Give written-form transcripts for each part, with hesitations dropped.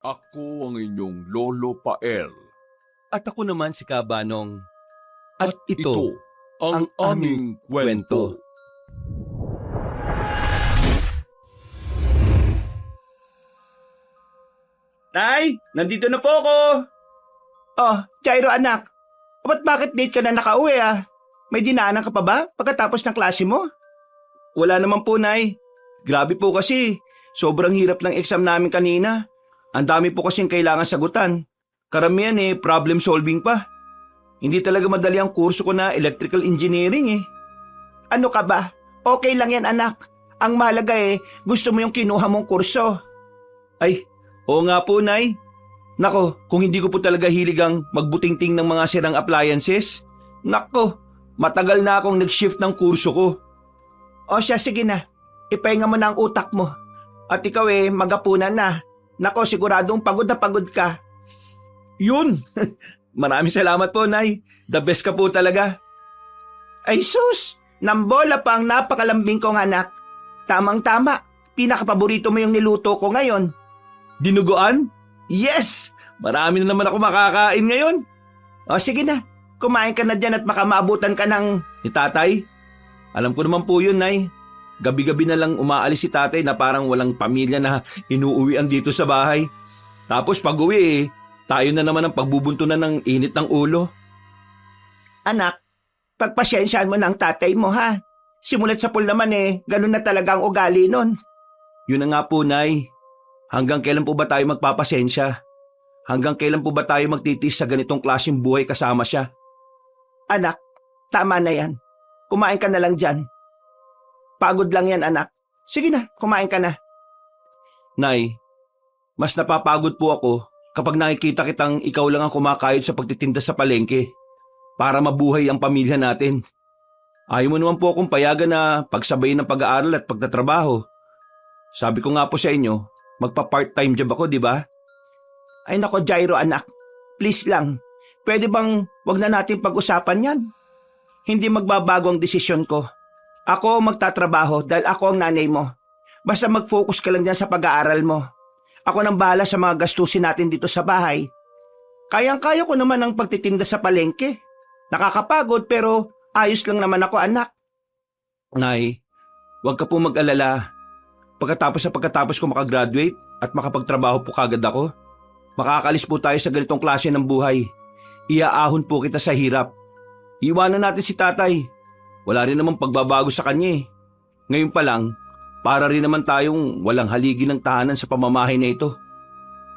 Ako ang inyong Lolo Pael. At ako naman si Kabanong. At ito ang aming kwento. Tay, nandito na po ako. Oh, Jairo anak. Bakit late ka na nakauwi ah? May dinaanan ka pa ba pagkatapos ng klase mo? Wala naman po, Nay. Grabe po kasi. Sobrang hirap ng exam namin kanina. Ang dami po kasing kailangan sagutan. Karamihan problem solving pa. Hindi talaga madali ang kurso ko na electrical engineering eh. Ano ka ba? Okay lang yan anak. Ang mahalaga gusto mo yung kinuha mong kurso. Ay, oo nga po, Nay. Nako, kung hindi ko po talaga hilig ang magbutingting ng mga sirang appliances, nako, matagal na akong nag-shift ng kurso ko. O siya, sige na. Ipahinga mo na ang utak mo. At ikaw magapunan na. Nako, siguradong pagod na pagod ka. Yun! Maraming salamat po, Nay. The best ka po talaga. Ay sus! Nambola pa ang napakalambing kong anak. Tamang-tama. Pinakapaborito mo yung niluto ko ngayon. Dinuguan? Yes! Marami na naman ako makakain ngayon. O sige na, kumain ka na dyan at baka maabutan ka ng ni tatay. Alam ko naman po yun, Nay. Gabi-gabi na lang umaalis si tatay na parang walang pamilya na inuuwian dito sa bahay. Tapos pag uwi tayo na naman ang pagbubuntunan ng init ng ulo. Anak, pagpasyensyahan mo ng tatay mo ha. Simulat sa pool naman ganun na talaga ang ugali nun. Yun na nga po, Nay. Hanggang kailan po ba tayo magpapasensya? Hanggang kailan po ba tayo magtitiis sa ganitong klaseng buhay kasama siya? Anak, tama na yan. Kumain ka na lang dyan. Pagod lang yan, anak. Sige na, kumain ka na. Nay, mas napapagod po ako kapag nakikita kitang ikaw lang ang kumakayod sa pagtitinda sa palengke para mabuhay ang pamilya natin. Ayaw mo naman po akong payagan na pagsabayin ng pag-aaral at pagtatrabaho. Sabi ko nga po sa inyo, magpa-part-time job ako, di ba? Ay nako, Jairo anak. Please lang. Pwede bang wag na natin pag-usapan yan? Hindi magbabago ang desisyon ko. Ako magtatrabaho dahil ako ang nanay mo. Basta mag-focus ka lang dyan sa pag-aaral mo. Ako nang bahala sa mga gastusin natin dito sa bahay. Kayang-kaya ko naman ang pagtitinda sa palengke. Nakakapagod pero ayos lang naman ako, anak. Nay, wag ka po mag-alala. Pagkatapos ko makagraduate at makapagtrabaho po kagad ako, makakalis po tayo sa ganitong klase ng buhay. Iaahon po kita sa hirap. Iwanan natin si tatay. Wala rin namang pagbabago sa kanya. Ngayon pa lang, para rin naman tayong walang haligi ng tahanan sa pamamahay na ito.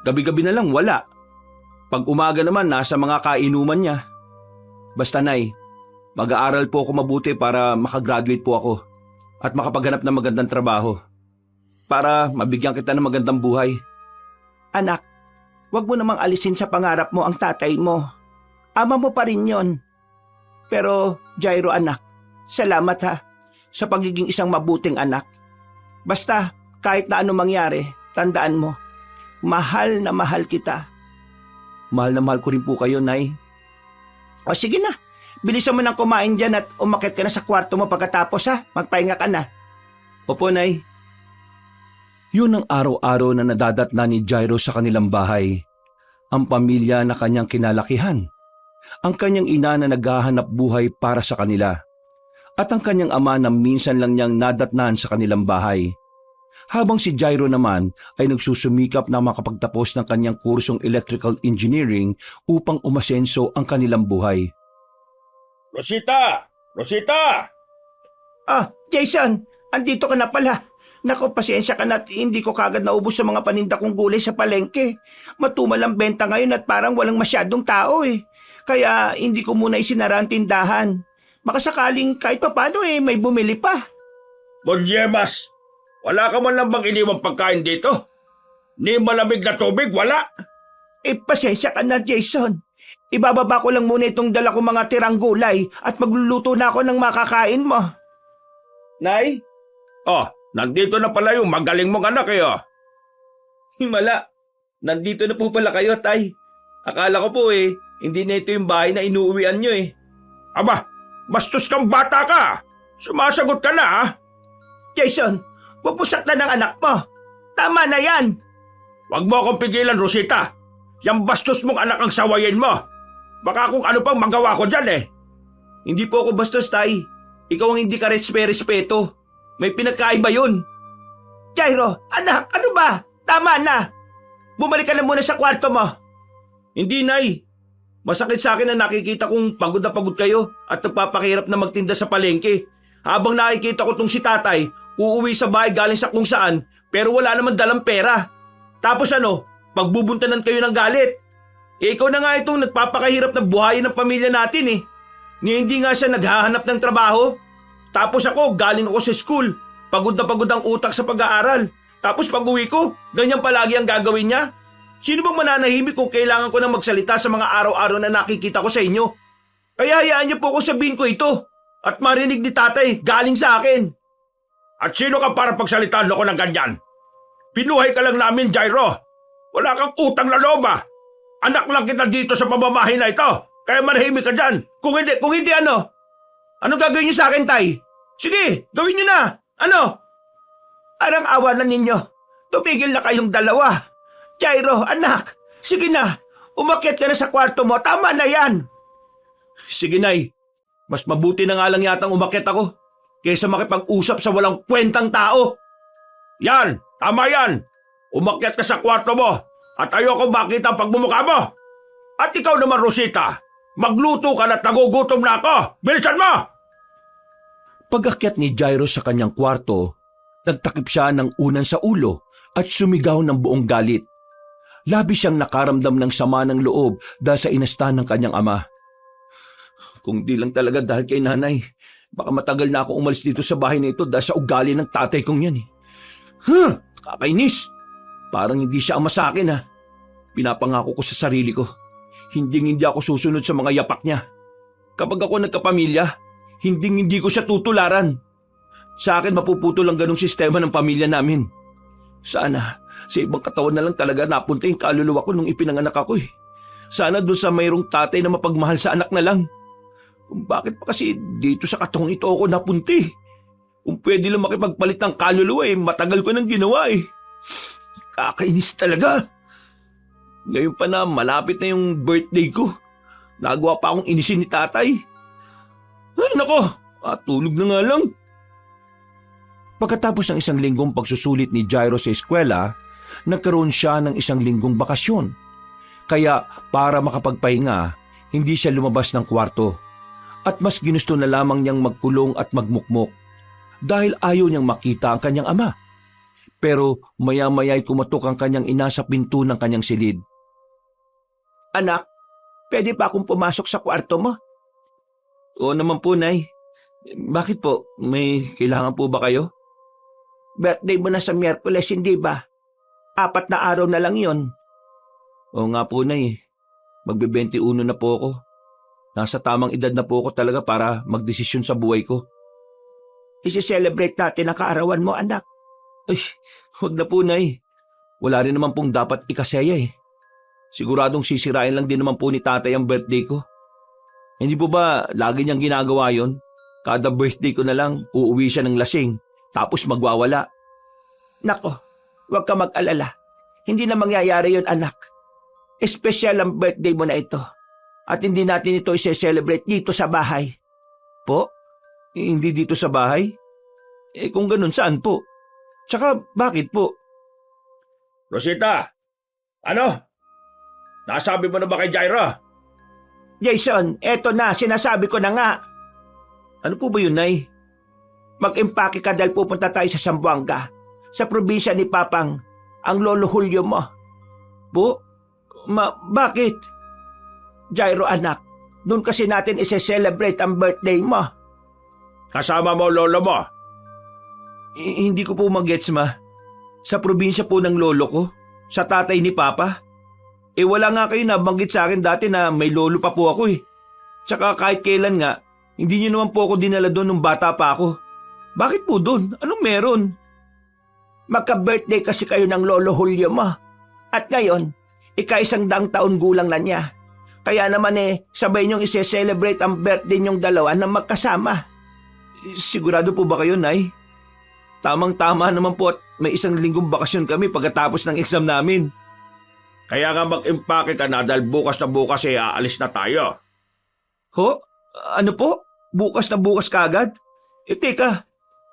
Gabi-gabi na lang wala. Pag umaga naman nasa mga kainuman niya. Basta Nay, mag-aaral po ako mabuti para makagraduate po ako at makapaghanap ng magandang trabaho. Para mabigyan kita ng magandang buhay. Anak, wag mo namang alisin sa pangarap mo ang tatay mo. Ama mo pa rin yon. Pero Jairo anak, salamat ha sa pagiging isang mabuting anak. Basta kahit na ano mangyari, tandaan mo, mahal na mahal kita. Mahal na mahal ko rin po kayo, Nay. O sige na, bilisan mo nang kumain dyan at umakyat ka na sa kwarto mo pagkatapos ha. Magpahinga ka na. Opo, Nay. Yun ang araw-araw na nadadatna ni Jairo sa kanilang bahay. Ang pamilya na kanyang kinalakihan. Ang kanyang ina na naghahanap buhay para sa kanila. At ang kanyang ama na minsan lang niyang nadatnan sa kanilang bahay. Habang si Jairo naman ay nagsusumikap na makapagtapos ng kanyang kursong electrical engineering upang umasenso ang kanilang buhay. Rosita! Rosita! Ah, Jason, andito ka na pala. Naku, pasensya ka na at hindi ko kagad naubos sa mga paninda kong gulay sa palengke. Matumal ang benta ngayon at parang walang masyadong tao Kaya hindi ko muna isinara ang tindahan. Baka sakaling kahit papano may bumili pa. Bonyemas! Wala ka man lang bang iniwang pagkain dito? Ni malamig na tubig, wala? Pasensya ka na, Jason. Ibababa ko lang muna itong dala kong mga tirang gulay at magluluto na ako ng makakain mo. Nay? Oh, nandito na pala yung magaling mong anak Himala, nandito na po pala kayo, Tay. Akala ko po hindi na ito yung bahay na inuuwian nyo Aba, bastos kang bata ka! Sumasagot ka na Jason, bubusat na ng anak mo. Tama na yan. Huwag mo akong pigilan, Rosita. Yang bastos mong anak ang sawayin mo. Baka kung ano pang magawa ko dyan eh. Hindi po ako bastos, Tay. Ikaw ang hindi ka respeto. May pinagkaiba yun. Jairo, anak, ano ba? Tama na. Bumalik ka na muna sa kwarto mo. Hindi, Nay. Masakit sa akin na nakikita kong pagod na pagod kayo at nagpapakahirap na magtinda sa palengke. Habang nakikita ko tong si tatay, uuwi sa bahay galing sa kung saan, pero wala naman dalang pera. Tapos ano, pagbubuntanan kayo ng galit. Ikaw na nga itong nagpapakahirap na buhayin ng pamilya natin eh. Ni hindi nga siya naghahanap ng trabaho. Tapos ako, galing ako sa school. Pagod na pagod ang utak sa pag-aaral. Tapos pag uwi ko, ganyan palagi ang gagawin niya. Sino bang mananahimik kung kailangan ko na magsalita sa mga araw-araw na nakikita ko sa inyo? Kaya hayaan niyo po kung sabihin ko ito. At marinig ni tatay, galing sa akin. At sino ka para pagsalitaan ako ng ganyan? Pinuhay ka lang namin, Jairo. Wala kang utang na loob ah. Anak lang kita dito sa pamamahay na ito. Kaya manahimik ka dyan. Kung hindi ano? Anong gagawin niyo sa akin, Tay? Sige, gawin niyo na. Ano? Arang awa na ninyo. Tumigil na kayong dalawa. Jairo, anak. Sige na. Umakyat ka na sa kwarto mo. Tama na yan. Sige, Nay. Mas mabuti na nga lang yatang umakyat ako kaysa makipag-usap sa walang kwentang tao. Yan, tama yan. Umakyat ka sa kwarto mo at ayoko makita ang pagmumukha mo. At ikaw naman, Rosita, magluto ka na't nagugutom na ako. Bilisan mo! Pag-akyat ni Jairo sa kanyang kwarto, nagtakip siya ng unan sa ulo at sumigaw ng buong galit. Labis siyang nakaramdam ng sama ng loob dahil sa inastan ng kanyang ama. Kung di lang talaga dahil kay nanay, baka matagal na ako umalis dito sa bahay na ito dahil sa ugali ng tatay kong yan eh. Kakainis! Parang hindi siya ama sa akin ha. Pinapangako ko sa sarili ko, hindi ako susunod sa mga yapak niya. Kapag ako nagkapamilya, hindi ko siya tutularan. Sa akin mapuputol ang ganong sistema ng pamilya namin. Sana sa ibang katawan na lang talaga napunta yung kaluluwa ko nung ipinanganak ako eh. Sana doon sa mayroong tatay na mapagmahal sa anak na lang. Kung bakit pa kasi dito sa katong ito ako napunti? Kung pwede lang makipagpalit ng kaluluwa eh, matagal ko nang ginawa eh. Kakainis talaga. Ngayon pa na malapit na yung birthday ko. Nagawa pa akong inisin ni tatay. Ay nako, tulog na nga lang. Pagkatapos ng isang linggong pagsusulit ni Jairo sa eskwela, nagkaroon siya ng isang linggong bakasyon. Kaya para makapagpahinga, hindi siya lumabas ng kwarto. At mas ginusto na lamang niyang magkulong at magmukmok dahil ayaw niyang makita ang kanyang ama. Pero maya-maya'y kumatok ang kanyang ina sa pinto ng kanyang silid. Anak, pwede pa akong pumasok sa kwarto mo? Oo naman po, Nay. Bakit po? May kailangan po ba kayo? Birthday mo na sa Miyerkules, hindi ba? 4 na araw na lang yon. Oo nga po, Nay. Magbe-21 na po ako. Nasa tamang edad na po ako talaga para magdesisyon sa buhay ko. Isi-celebrate natin ang kaarawan mo, anak. Ay, huwag na po, Nay. Wala rin naman pong dapat ikasaya eh. Siguradong sisirain lang din naman po ni tatay ang birthday ko. Hindi po ba lagi niyang ginagawa yon? Kada birthday ko na lang, uuwi siya ng lasing, tapos magwawala. Nako, huwag ka mag-alala. Hindi na mangyayari yon, anak. Espesyal ang birthday mo na ito. At hindi natin ito i-celebrate dito sa bahay. Po? Hindi dito sa bahay? Kung ganun, saan po? Tsaka bakit po? Rosita, ano? Nasabi mo na ba kay Jairo? Jason, eto na, sinasabi ko na nga. Ano po ba yun, Nay? Mag-impake ka dahil pupunta tayo sa Zamboanga, sa probinsya ni Papang, ang lolo Julio mo. Po? Bakit? Jairo, anak, doon kasi natin isi-celebrate ang birthday mo. Kasama mo lolo mo? Hindi ko po mag-gets, ma. Sa probinsya po ng lolo ko, sa tatay ni Papa. Wala nga kayo nabanggit sa akin dati na may lolo pa po ako eh. Tsaka kahit kailan nga, hindi niyo naman po ako dinala doon nung bata pa ako. Bakit po doon? Anong meron? Magka-birthday kasi kayo ng lolo Julio mo. At ngayon, ika-100 taon gulang na niya. Kaya naman sabay niyong isi-celebrate ang birthday niyong dalawa na magkasama. Sigurado po ba kayo, Nay? Tamang-tama naman po at may 1 linggong bakasyon kami pagkatapos ng exam namin. Kaya nga mag-impake ka na dahil bukas na bukas aalis na tayo. Ho? Ano po? Bukas na bukas kagad? Teka,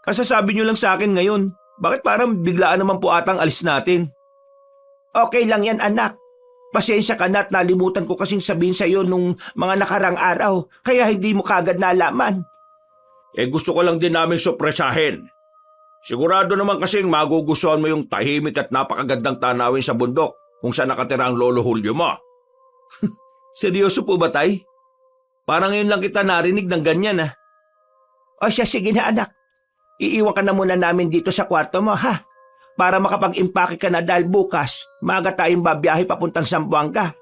kasasabi niyo lang sa akin ngayon. Bakit parang biglaan naman po atang alis natin? Okay lang yan, anak. Pasensya ka na at nalimutan ko kasing sabihin sa iyo nung mga nakarang araw, kaya hindi mo kagad nalaman. Gusto ko lang din namin sorpresahin. Sigurado naman kasing magugustuhan mo yung tahimik at napakagandang tanawin sa bundok kung saan nakatira ang Lolo Julio mo. Seryoso po ba, Tay? Parang ngayon lang kita narinig ng ganyan, ah. O siya, sige na, anak. Iiwan ka na muna namin dito sa kwarto mo, ha? Para makapag-impake ka na dahil bukas, maaga tayong babiyahe papuntang Zamboanga.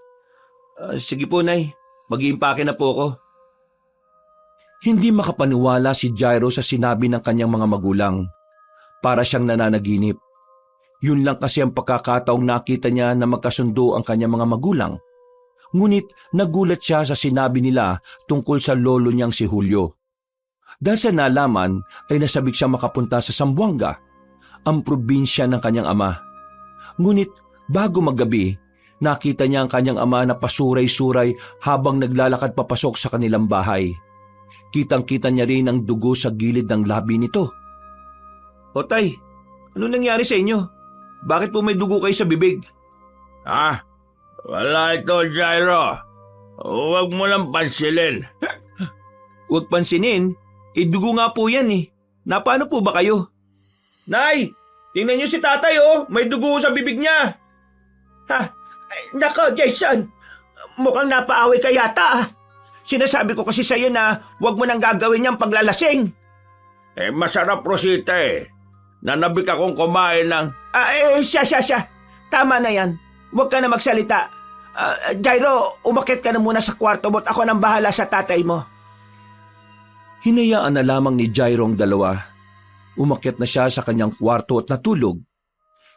Sige po, Nay. Mag-iimpake na po ako. Hindi makapaniwala si Jairo sa sinabi ng kanyang mga magulang. Para siyang nananaginip. Yun lang kasi ang pagkakataong nakita niya na magkasundo ang kanyang mga magulang. Ngunit nagulat siya sa sinabi nila tungkol sa lolo niyang si Julio. Dahil sa nalaman ay nasabik siya makapunta sa Zamboanga, ang probinsya ng kanyang ama. Ngunit bago maggabi, nakita niya ang kanyang ama na pasuray-suray habang naglalakad papasok sa kanilang bahay. Kitang-kita niya rin ang dugo sa gilid ng labi nito. O Tay, ano nangyari sa inyo? Bakit po may dugo kayo sa bibig? Wala ito, Jairo. Huwag mo lang pansilin. Huwag pansinin, dugo nga po yan eh. Napaano po ba kayo? Nay, tingnan niyo si tatay oh, may dugo sa bibig niya. Ha? Ay, nako, Jason, mukhang napaaway ka yata ah. Sinasabi ko kasi sa'yo na huwag mo nang gagawin niyang paglalasing. Masarap, Rosita Nanabik akong kumain ng... Siya. Tama na yan. Huwag ka na magsalita. Jairo, umakyat ka na muna sa kwarto mo at ako nang bahala sa tatay mo. Hinayaan na lamang ni Jairo ang dalawa. Umakyat na siya sa kanyang kwarto at natulog.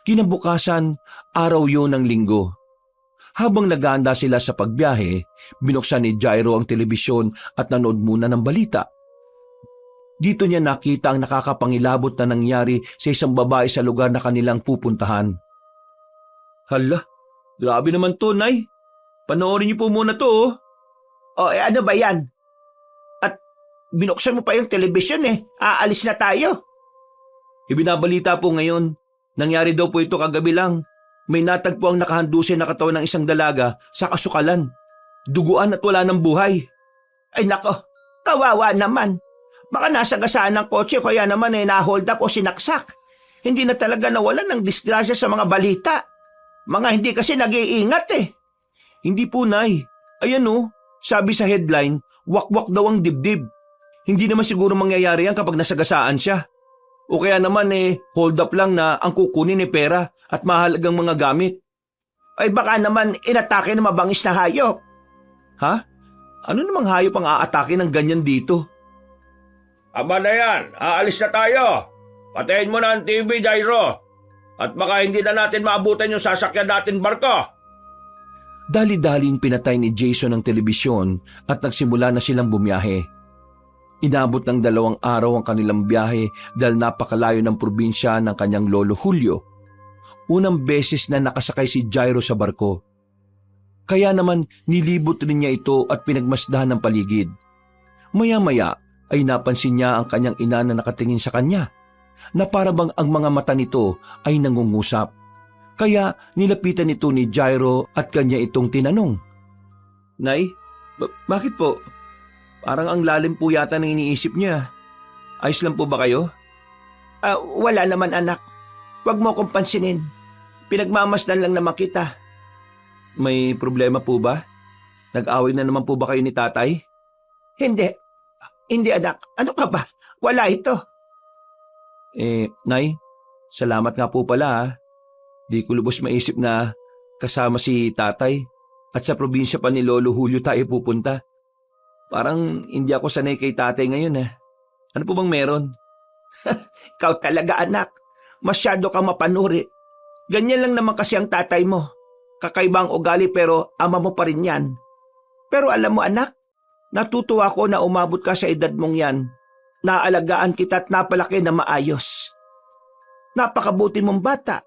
Kinabukasan, araw yun ng linggo. Habang nag-aanda sila sa pagbiyahe, binuksan ni Jairo ang telebisyon at nanood muna ng balita. Dito niya nakita ang nakakapangilabot na nangyari sa isang babae sa lugar na kanilang pupuntahan. Hala, grabe naman to, Nay. Panoorin niyo po muna to, oh. Ano ba yan? At binuksan mo pa yung telebisyon eh. Aalis na tayo. Ibinabalita po ngayon. Nangyari daw po ito kagabi lang. May natagpo ang nakahandusin na katawan ng isang dalaga sa kasukalan. Duguan at wala ng buhay. Ay nako, kawawa naman. Baka nasagasaan ng kotse kaya naman na-hold up o sinaksak. Hindi na talaga nawalan ng disgrasya sa mga balita. Mga hindi kasi nag-iingat eh. Hindi po, Nay. Ayan sabi sa headline, wakwak daw ang dibdib. Hindi naman siguro mangyayari yan kapag nasagasaan siya. O kaya naman hold up lang na ang kukunin pera at mahalagang mga gamit. Ay baka naman inatake ng mabangis na hayop. Ha? Ano namang hayop ang aatake ng ganyan dito? Aba na yan, aalis na tayo. Patayin mo na ang TV, Jairo. At baka hindi na natin maabutan yung sasakyan natin barko. Dali-daling pinatay ni Jason ang telebisyon at nagsimula na silang bumiyahe. Inabot ng 2 araw ang kanilang biyahe dahil napakalayo ng probinsya ng kanyang lolo Julio. Unang beses na nakasakay si Jairo sa barko. Kaya naman nilibot rin niya ito at pinagmasdahan ng paligid. Maya-maya ay napansin niya ang kanyang ina na nakatingin sa kanya, na parabang ang mga mata nito ay nangungusap. Kaya nilapitan ito ni Jairo at kanya itong tinanong. Nay, bakit po? Parang ang lalim po yata ng iniisip niya. Ayos lang po ba kayo? Wala naman anak. Huwag mo akong pansinin. Pinagmamasdan lang naman kita. May problema po ba? Nag-away na naman po ba kayo ni tatay? Hindi. Hindi anak. Ano ka ba? Wala ito. Nay, salamat nga po pala. Di ko lubos maisip na kasama si tatay at sa probinsya pa ni Lolo Julio tayo pupunta. Parang hindi ako sanay kay tatay ngayon Ano po bang meron? Ikaw talaga anak. Masyado kang mapanuri. Ganyan lang naman kasi ang tatay mo. Kakaiba ang ugali pero ama mo pa rin yan. Pero alam mo anak, natutuwa ko na umabot ka sa edad mong yan. Naalagaan kita at napalaki na maayos. Napakabuti mong bata.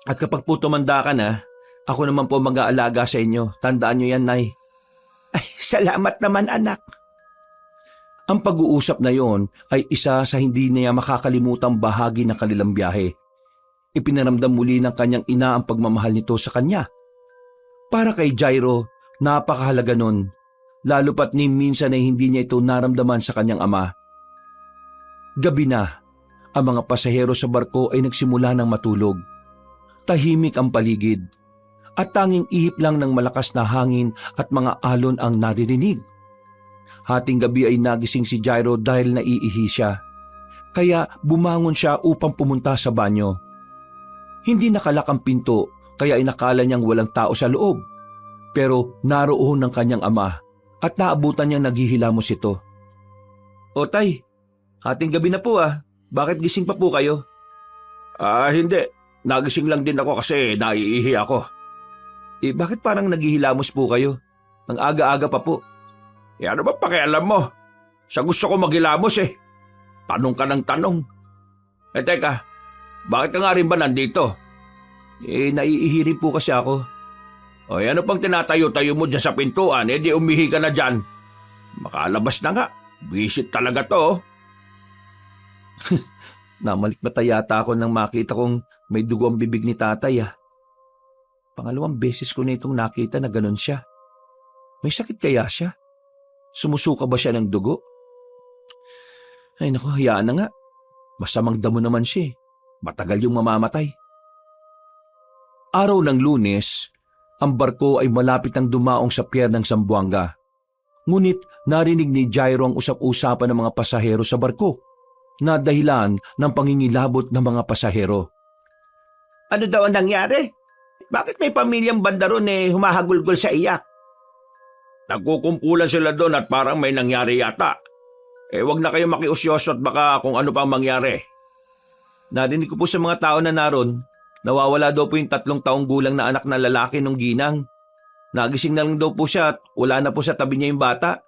At kapag po tumanda ka na, Ako naman po mag-aalaga sa inyo. Tandaan nyo yan, Nay. Ay, salamat naman anak. Ang pag-uusap na yon ay isa sa hindi niya makakalimutang bahagi ng kanilang biyahe. Ipinaramdam muli ng kanyang ina ang pagmamahal nito sa kanya. Para kay Jairo, napakahalaga nun, lalo pat ni minsan ay hindi niya ito naramdaman sa kanyang ama. Gabi na, ang mga pasahero sa barko ay nagsimula ng matulog. Tahimik ang paligid, at tanging ihip lang ng malakas na hangin at mga alon ang naririnig. Hating gabi ay nagising si Jairo dahil naiihi siya. Kaya bumangon siya upang pumunta sa banyo. Hindi nakalak ang pinto kaya inakala niyang walang tao sa loob. Pero naroon ng kanyang ama at naabutan niyang naghihilamos ito. O tay, hating gabi na po ah. Bakit gising pa po kayo? Hindi. Nagising lang din ako kasi naiihi ako. Bakit parang naghihilamos po kayo? Ang aga-aga pa po. Ano ba pakialam mo? Sa gusto ko maghilamos eh. Tanong ka ng tanong. Teka, bakit ka nga rin ba nandito? Naiihi rin po kasi ako. Ano pang tinatayo-tayo mo dyan sa pintuan? Di umihi ka na dyan. Makalabas na nga. Visit talaga to. Namalikmata yata ako nang makita kong may dugo ang bibig ni tatay ah. Pangalawang beses ko na itong nakita na ganun siya. May sakit kaya siya? Sumusuka ba siya ng dugo? Ay naku, hayaan na nga. Masamang damo naman siya eh. Matagal yung mamamatay. Araw ng Lunes, ang barko ay malapit ang dumaong sa pier ng Zamboanga. Ngunit narinig ni Jairo ang usap-usapan ng mga pasahero sa barko na dahilan ng pangingilabot ng mga pasahero. Ano daw ang nangyari? Bakit may pamilyang banda ron humahagulgol sa iyak? Nagkukumpulan sila doon at parang may nangyari yata. Wag na kayo makiusyoso at baka kung ano pang mangyari. Narinig ko po sa mga tao na naroon, nawawala daw po yung 3 taong gulang na anak na lalaki nung ginang. Nagising na lang daw po siya at wala na po sa tabi niya yung bata.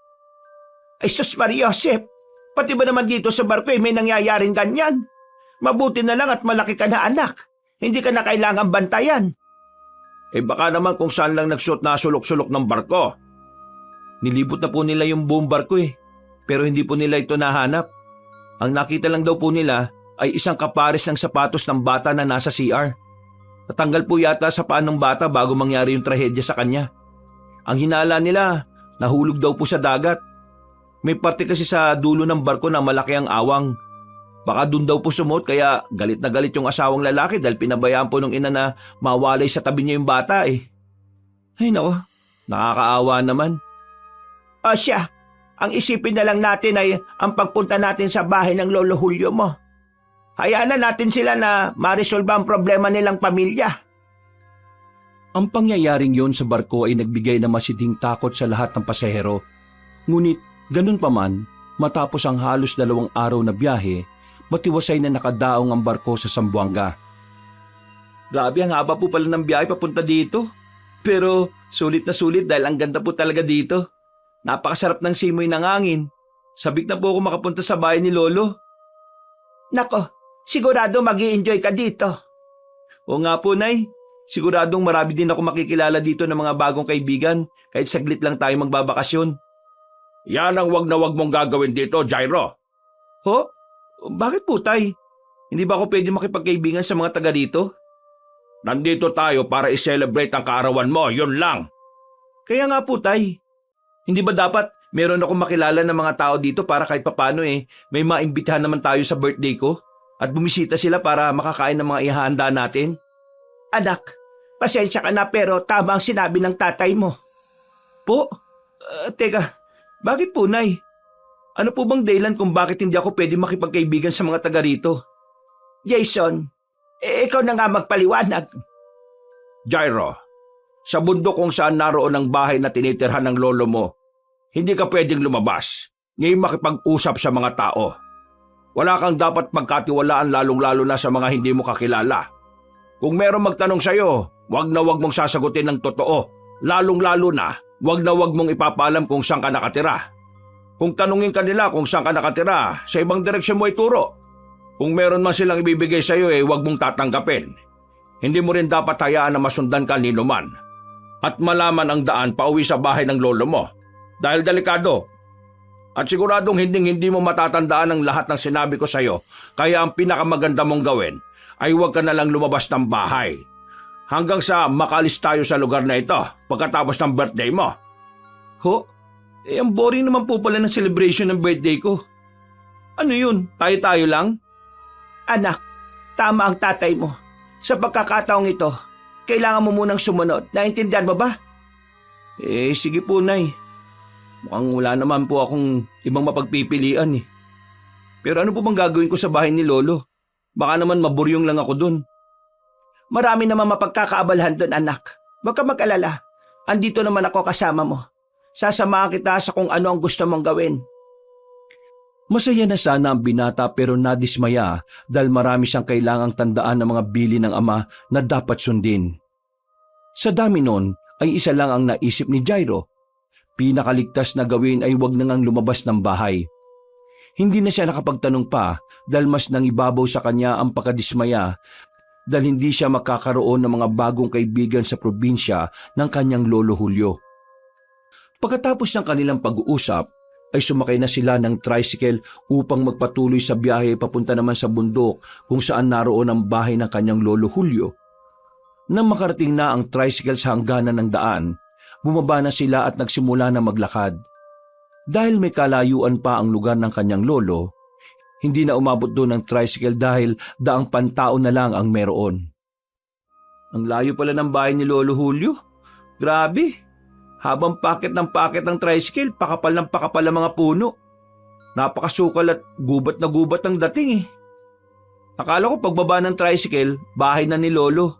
Ay sus Maria Josep, pati ba naman dito sa barko may nangyayaring ganyan? Mabuti na lang at malaki ka na anak. Hindi ka na kailangang bantayan. Baka naman kung saan lang nagsuot na sulok-sulok ng barko. Nilibot na po nila yung buong barko pero hindi po nila ito nahanap. Ang nakita lang daw po nila ay isang kapares ng sapatos ng bata na nasa CR. Natanggal po yata sa paa ng bata bago mangyari yung trahedya sa kanya. Ang hinala nila, nahulog daw po sa dagat. May parte kasi sa dulo ng barko na malaki ang awang. Baka dun daw po sumot kaya galit na galit yung asawang lalaki dahil pinabayaan po ng ina na mawalay sa tabi niya yung bata eh. Ay nako, nakakaawa naman. Siya, ang isipin na lang natin ay ang pagpunta natin sa bahay ng Lolo Julio mo. Hayaan na natin sila na ma-resolve ang problema nilang pamilya. Ang pangyayaring yon sa barko ay nagbigay ng masiding takot sa lahat ng pasahero. Ngunit ganun pa man, matapos ang halos 2 araw na biyahe, matiwasay na nakadaong ang barko sa Zamboanga. Grabe, ang haba po pala ng biyahe papunta dito. Pero sulit na sulit dahil ang ganda po talaga dito. Napakasarap ng simoy ng hangin. Sabik na po ako makapunta sa bahay ni Lolo. Nako, sigurado mag-i-enjoy ka dito. Oo nga po, Nay. Siguradong marami din ako makikilala dito ng mga bagong kaibigan kahit saglit lang tayo magbabakasyon. Yan ang wag na wag mong gagawin dito, Jairo. Ho? Bakit po, Tay? Hindi ba ako pwede makipagkaibigan sa mga taga dito? Nandito tayo para i-celebrate ang kaarawan mo, yun lang. Kaya nga po, Tay. Hindi ba dapat meron akong makilala ng mga tao dito para kahit papano may maimbitahan naman tayo sa birthday ko at bumisita sila para makakain ng mga ihahanda natin? Anak, pasensya ka na pero tama ang sinabi ng tatay mo. Po? Teka, bakit po, Nay? Ano po bang dahilan kung bakit hindi ako pwede makipagkaibigan sa mga taga rito? Jason, ikaw na nga magpaliwanag. Jairo, sa bundok kung saan naroon ang bahay na tinitirhan ng lolo mo, hindi ka pwedeng lumabas, ni makipag-usap sa mga tao. Wala kang dapat pagkatiwalaan lalong-lalo na sa mga hindi mo kakilala. Kung merong magtanong sa'yo, wag na wag mong sasagutin ng totoo. Lalong-lalo na, wag mong ipapaalam kung saan ka nakatira. Kung tanungin ka nila kung saan ka nakatira, sa ibang direksyon mo ituro. Kung meron man silang ibibigay sa'yo, wag mong tatanggapin. Hindi mo rin dapat hayaan na masundan ka nino man at malaman ang daan pauwi sa bahay ng lolo mo dahil delikado. At siguradong hindi mo matatandaan ang lahat ng sinabi ko sa'yo, kaya ang pinakamaganda mong gawin ay huwag ka na lang lumabas ng bahay. Hanggang sa makalis tayo sa lugar na ito pagkatapos ng birthday mo. Ho? Ang boring naman po pala ng celebration ng birthday ko. Ano yun? Tayo-tayo lang? Anak, tama ang tatay mo. Sa pagkakataong ito, kailangan mo munang sumunod. Naintindihan mo ba? Sige po, Nay. Mukhang wala naman po akong ibang mapagpipilian eh. Pero ano po bang gagawin ko sa bahay ni Lolo? Baka naman maburyong lang ako dun. Marami naman mapagkakaabalhan doon, anak. Huwag ka mag-alala. Andito naman ako kasama mo. Sasamahan kita sa kung ano ang gusto mong gawin. Masaya na sana ang binata pero nadismaya dahil marami siyang kailangang tandaan ng mga bili ng ama na dapat sundin. Sa dami nun ay isa lang ang naisip ni Jairo. Pinakaligtas na gawin ay huwag na ngang lumabas ng bahay. Hindi na siya nakapagtanong pa dahil mas nangibabaw sa kanya ang pagkadismaya dahil hindi siya makakaroon ng mga bagong kaibigan sa probinsya ng kanyang lolo Julio. Pagkatapos ng kanilang pag-uusap, ay sumakay na sila ng tricycle upang magpatuloy sa biyahe papunta naman sa bundok kung saan naroon ang bahay ng kanyang lolo Julio. Nang makarating na ang tricycle sa hangganan ng daan, bumaba na sila at nagsimula na maglakad. Dahil may kalayuan pa ang lugar ng kanyang lolo, hindi na umabot doon ang tricycle dahil daang pantao na lang ang meron. Ang layo pala ng bahay ni Lolo Julio. Grabe! Habang pakit ng tricycle, pakapal ng pakapal ang mga puno. Napakasukal at gubat na gubat ang dating eh. Akala ko pagbaba ng tricycle, bahay na ni Lolo.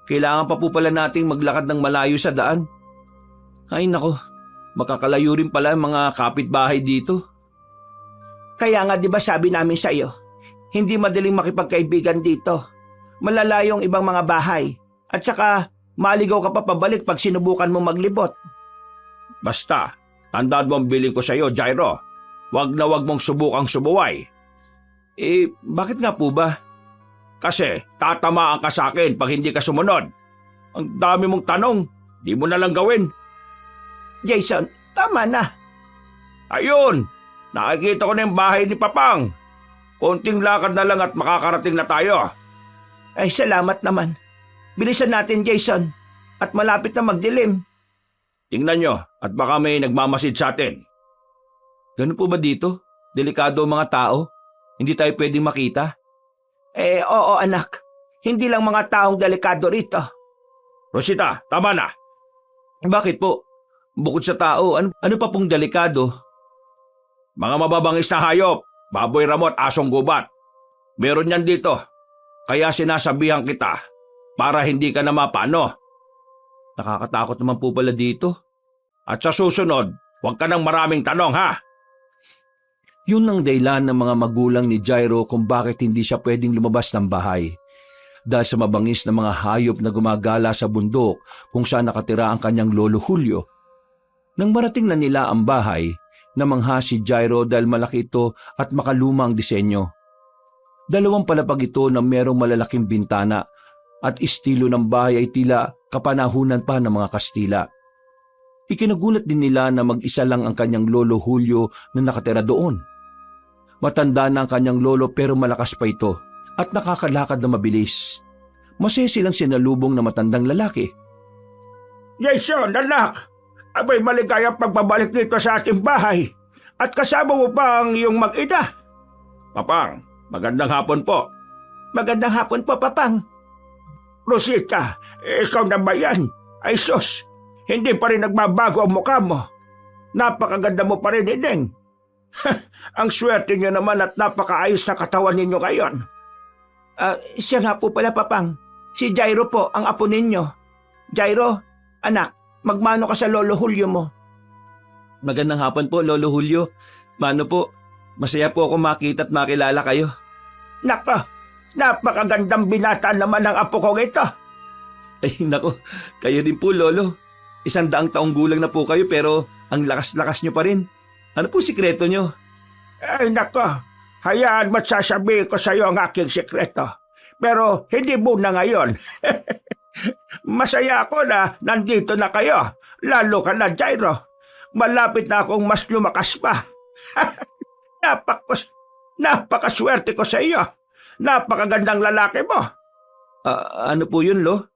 Kailangan pa po pala nating maglakad ng malayo sa daan. Ay nako, makakalayo rin pala ang mga kapitbahay dito. Kaya nga 'di ba sabi namin sa iyo, hindi madaling makipagkaibigan dito. Malalayong ibang mga bahay. At saka, maligaw ka pa pabalik pag sinubukan mo maglibot. Basta, tandaan mo ang bilin ko sa iyo, Jairo. Wag na wag mong subukang sumuway. Bakit nga po ba? Kasi tatamaan ka sa akin pag hindi ka sumunod. Ang dami mong tanong, di mo na lang gawin. Jason, tama na. Ayun, nakikita ko na yung bahay ni Papang. Konting lakad na lang at makakarating na tayo. Ay, salamat naman. Bilisan natin, Jason. At malapit na magdilim. Tingnan nyo at baka may nagmamasid sa atin. Ganun po ba dito? Delikado ang mga tao? Hindi tayo pwedeng makita? Oo anak. Hindi lang mga taong delikado rito. Rosita, tama na. Bakit po? Bukod sa tao, ano pa pong delikado? Mga mababangis na hayop, baboy ramot, asong gubat. Meron yan dito. Kaya sinasabihan kita para hindi ka na mapano. Nakakatakot naman po pala dito. At sa susunod, huwag ka ng maraming tanong ha. Yun ang dahilan ng mga magulang ni Jairo kung bakit hindi siya pwedeng lumabas ng bahay. Dahil sa mabangis na mga hayop na gumagala sa bundok kung saan nakatira ang kanyang lolo Julio. Nang marating na nila ang bahay, namangha si Jairo dahil malaki ito at makalumang disenyo. 2 palapag ito na merong malalaking bintana at estilo ng bahay ay tila kapanahunan pa ng mga Kastila. Ikinagulat din nila na mag-isa lang ang kanyang lolo Julio na nakatira doon. Matanda na ang kanyang lolo pero malakas pa ito at nakakalakad na mabilis. Masaya silang sinalubong na matandang lalaki. Jason, anak! Abay maligayang pagbabalik dito sa ating bahay. At kasama mo pa ang iyong mag-ina. Papang, magandang hapon po. Magandang hapon po, Papang. Rosita, ikaw na ba yan? Ay sus, hindi pa rin nagbabago ang mukha mo. Napakaganda mo pa rin, Ineng. Ang swerte niyo naman at napakaayos na katawan ninyo ngayon. Siya nga po pala, Papang. Si Jairo po, ang apo ninyo. Jairo, anak, magmano ka sa Lolo Julio mo. Magandang hapon po, Lolo Julio. Mano po, masaya po ako makita at makilala kayo. Nako, napakagandang binata naman ang apo kong ito. Ay nako, kayo din po Lolo. 100 taong gulang na po kayo pero ang lakas-lakas nyo pa rin. Ano po sikreto nyo? Ay nako, hayaan mo't sasabihin ko sa iyo ang aking sikreto. pero hindi muna ngayon. Masaya ako na nandito na kayo, lalo ka na, Jairo. Malapit na akong mas lumakas pa. Napakaswerte ko sa iyo. Napakagandang lalaki mo. Ano po yun, Lo?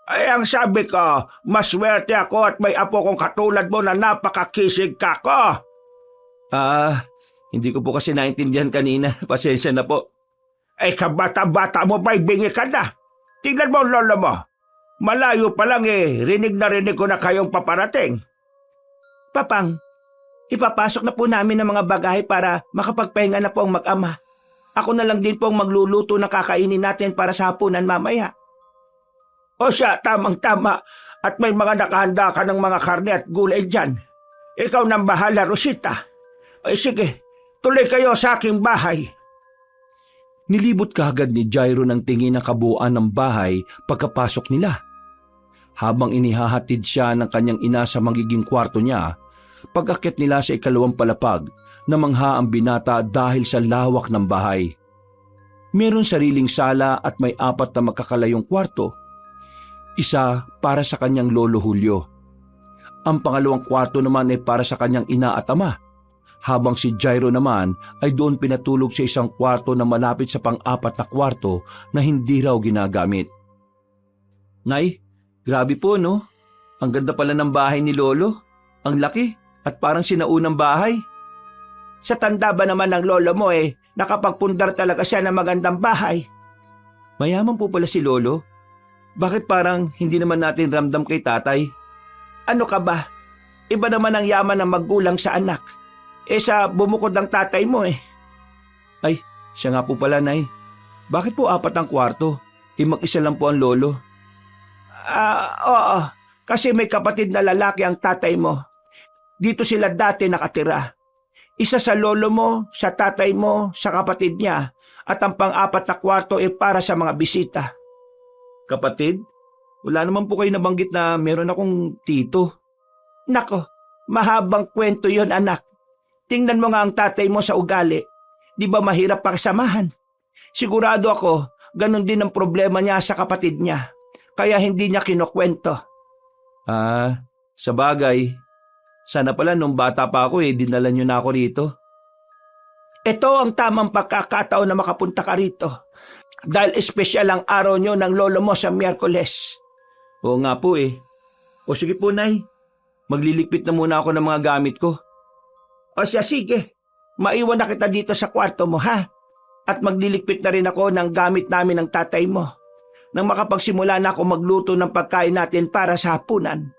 Ay, ang sabi ko, maswerte ako at may apo kong katulad mo na napakakisig ka ko. Hindi ko po kasi naintindihan kanina. Pasensya na po. Ay, kabata-bata mo ba'y bingi ka na? Tingnan mo, lolo mo. Malayo pa lang rinig na rinig ko na kayong paparating. Papang, ipapasok na po namin ang mga bagahe para makapagpahinga na po ang mag-ama. Ako na lang din po ang magluluto ng kakainin natin para sa hapunan mamaya. O siya, tamang-tama. At may mga nakahanda ka ng mga karne at gulay dyan. Ikaw nang bahala, Rosita. Ay sige, tuloy kayo sa aking bahay. Nilibot kaagad ni Jairo ng tingin ang kabuuan ng bahay pagkapasok nila. Habang inihahatid siya ng kanyang ina sa magiging kwarto niya, pag-akyat nila sa ikalawang palapag, namangha ang binata dahil sa lawak ng bahay. Meron sariling sala at may 4 na magkakalayong kwarto. Isa para sa kanyang lolo Julio. Ang pangalawang kwarto naman ay para sa kanyang ina at ama, habang si Jairo naman ay doon pinatulog sa isang kwarto na malapit sa pang-4 na kwarto na hindi raw ginagamit. Nay, grabe po no? Ang ganda pala ng bahay ni Lolo. Ang laki at parang sinaunang bahay. Sa tanda ba naman ng lolo mo nakapagpundar talaga siya ng magandang bahay. Mayaman po pala si Lolo. Bakit parang hindi naman natin ramdam kay tatay? Ano ka ba? Iba naman ang yaman ng magulang sa anak. Sa bumukod ng tatay mo Ay, siya nga po pala, Nay. Bakit po 4 ang kwarto? Mag-isa lang po ang lolo. Oo. Kasi may kapatid na lalaki ang tatay mo. Dito sila dati nakatira. Isa sa lolo mo, sa tatay mo, sa kapatid niya. At ang pang-4 na kwarto para sa mga bisita. Kapatid? Wala naman po kayo nabanggit na meron akong tito. Nako, mahabang kwento yon anak. Tingnan mo nga ang tatay mo sa ugali. Di ba mahirap pakisamahan? Sigurado ako, ganun din ang problema niya sa kapatid niya. Kaya hindi niya kinukwento. Sa bagay. Sana pala nung bata pa ako dinala niyo na ako rito. Ito ang tamang pagkakataon na makapunta ka rito. Dahil espesyal ang araw nyo ng lolo mo sa Miyerkules. Oo nga po O sige po, Nay. Magliligpit na muna ako ng mga gamit ko. O siya, sige. Maiwan na kita dito sa kwarto mo, ha? At magliligpit na rin ako ng gamit namin ng tatay mo. Nang makapagsimula na ako magluto ng pagkain natin para sa hapunan.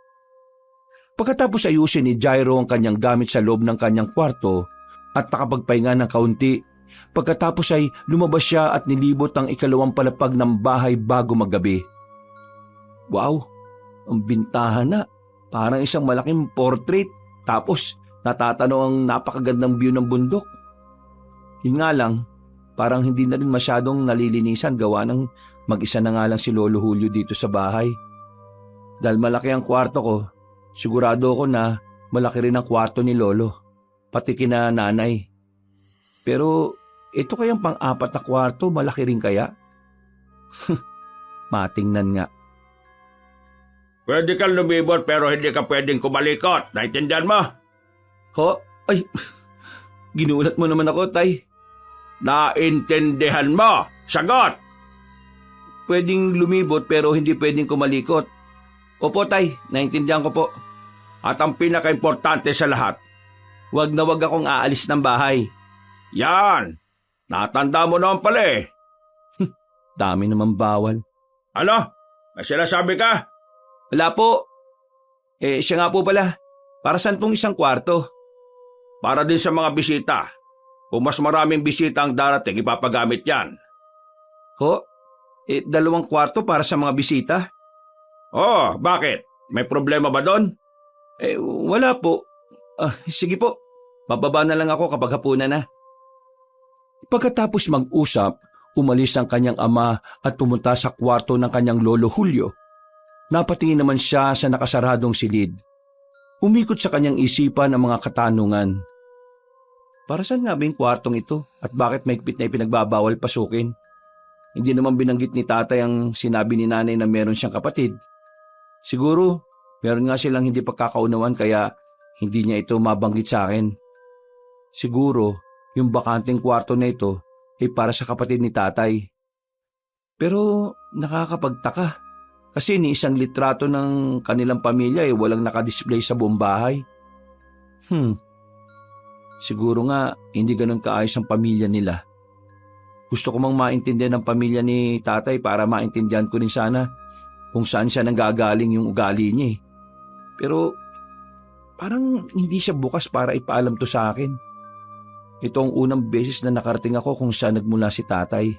Pagkatapos ayusin ni Jairo ang kanyang gamit sa loob ng kanyang kwarto at nakapagpahinga ng kaunti, pagkatapos ay lumabas siya at nilibot ang ikalawang palapag ng bahay bago maggabi. Wow, ang bintahan na. Parang isang malaking portrait. Tapos natatanong ang napakagandang view ng bundok. Yun nga lang, parang hindi na rin masyadong nalilinisan gawa ng mag-isa na nga lang si Lolo Julio dito sa bahay. Dahil malaki ang kwarto ko, sigurado ako na malaki rin ang kwarto ni Lolo, pati kina nanay. Pero ito kayang pang-4 na kwarto, malaki rin kaya? Matingnan nga. Pwede kang lumibot pero hindi ka pwedeng kumalikot. Naintindihan mo? Ho? Ay, ginulat mo naman ako, Tay. Naintindihan mo? Sagot! Pwedeng lumibot pero hindi pwedeng kumalikot. Opo, Tay. Naintindihan ko po. At ang pinaka-importante sa lahat, wag na wag akong aalis ng bahay. Yan! Natanda mo naman pala Dami naman bawal. Ano? May sinasabi ka? Wala po. Siya nga po pala. Para saan tong isang kwarto? Para din sa mga bisita. Kung mas maraming bisita ang darating, ipapagamit yan. Ho? 2 kwarto para sa mga bisita? Oh, bakit? May problema ba doon? Wala po. Sige po. Bababa na lang ako kapag hapunan na. Pagkatapos mag-usap, umalis ang kanyang ama at pumunta sa kwarto ng kanyang lolo Julio. Napatingin naman siya sa nakasaradong silid. Umikot sa kanyang isipan ang mga katanungan. Para saan nga ba yung kwartong ito at bakit mahigpit na ipinagbabawal pasukin? hindi naman binanggit ni tatay ang sinabi ni nanay na meron siyang kapatid. Siguro, meron nga silang hindi pagkakaunawan kaya hindi niya ito mabanggit sa akin. Siguro, yung bakanteng kwarto na ito ay para sa kapatid ni tatay. Pero nakakapagtaka kasi ni isang litrato ng kanilang pamilya ay walang nakadisplay sa buong bahay. Siguro nga hindi ganun kaayos ang pamilya nila. Gusto ko mang maintindihan ng pamilya ni tatay para maintindihan ko rin sana kung saan siya nanggagaling yung ugali niya eh. Pero parang hindi siya bukas para ipaalam to sa akin. Ito ang unang beses na nakarating ako kung saan nagmula si tatay.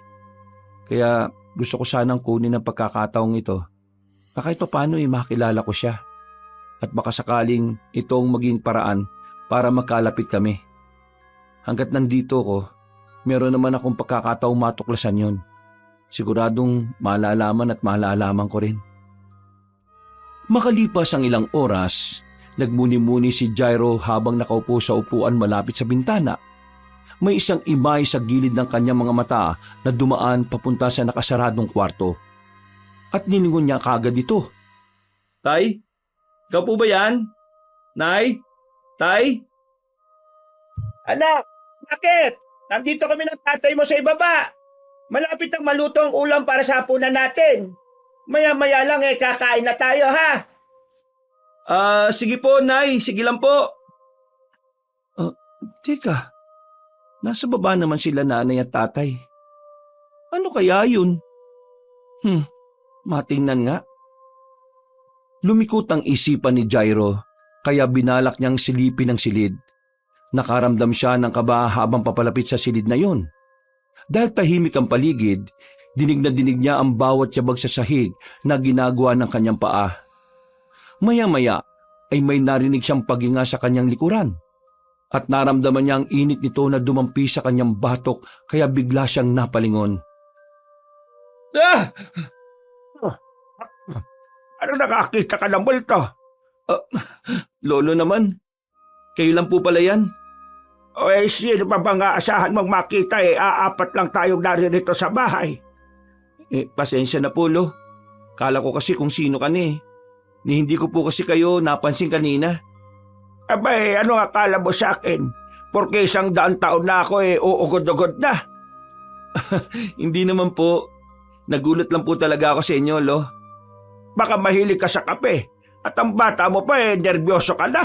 Kaya gusto ko sanang kunin ang pagkakataong ito. Kahit paano makilala ko siya. At baka sakaling ito ang maging paraan para magkalapit kami. Hanggat nandito ko, meron naman akong pagkakataong matuklasan yon. Siguradong malalaman at malalaman ko rin. Makalipas ang ilang oras, nagmuni-muni si Jairo habang nakaupo sa upuan malapit sa bintana. May isang imay sa gilid ng kanyang mga mata na dumaan papunta sa nakasaradong kwarto. At nilingon niya kagad ito. Tay? Ikaw po ba yan? Nay? Tay? Anak, bakit? Nandito kami ng tatay mo sa ibaba. Malapit ang maluto ang ulam para sa hapunan natin. Maya-maya lang kakain na tayo ha. Sige po, Nay. Sige lang po. Teka, nasa baba naman sila nanay at tatay. Ano kaya yun? Matingnan nga. Lumikot ang isipan ni Jairo, kaya binalak niyang silipin ang silid. Nakaramdam siya ng kaba habang papalapit sa silid na yon. Dahil tahimik ang paligid, dinig na dinig niya ang bawat tiyabag sa sahig na ginagawa ng kanyang paa. Maya-maya ay may narinig siyang paghinga sa kanyang likuran. At naramdaman niya ang init nito na dumampi sa kanyang batok kaya bigla siyang napalingon. Ano nakakita ka ng multo? Lolo naman, kayo lang po pala yan. Sino pa bang aasahan mong makita Aapat lang tayong naririto sa bahay. Pasensya na po, Lo. Kala ko kasi kung sino ka ni hindi ko po kasi kayo napansin kanina. Abay, ano akala mo sa akin? Porque 100 taon na ako uugod-ugod na. Hindi naman po. Nagulat lang po talaga ako sa inyo, Lo. Baka mahilig ka sa kape at ang bata mo pa nervyoso ka na.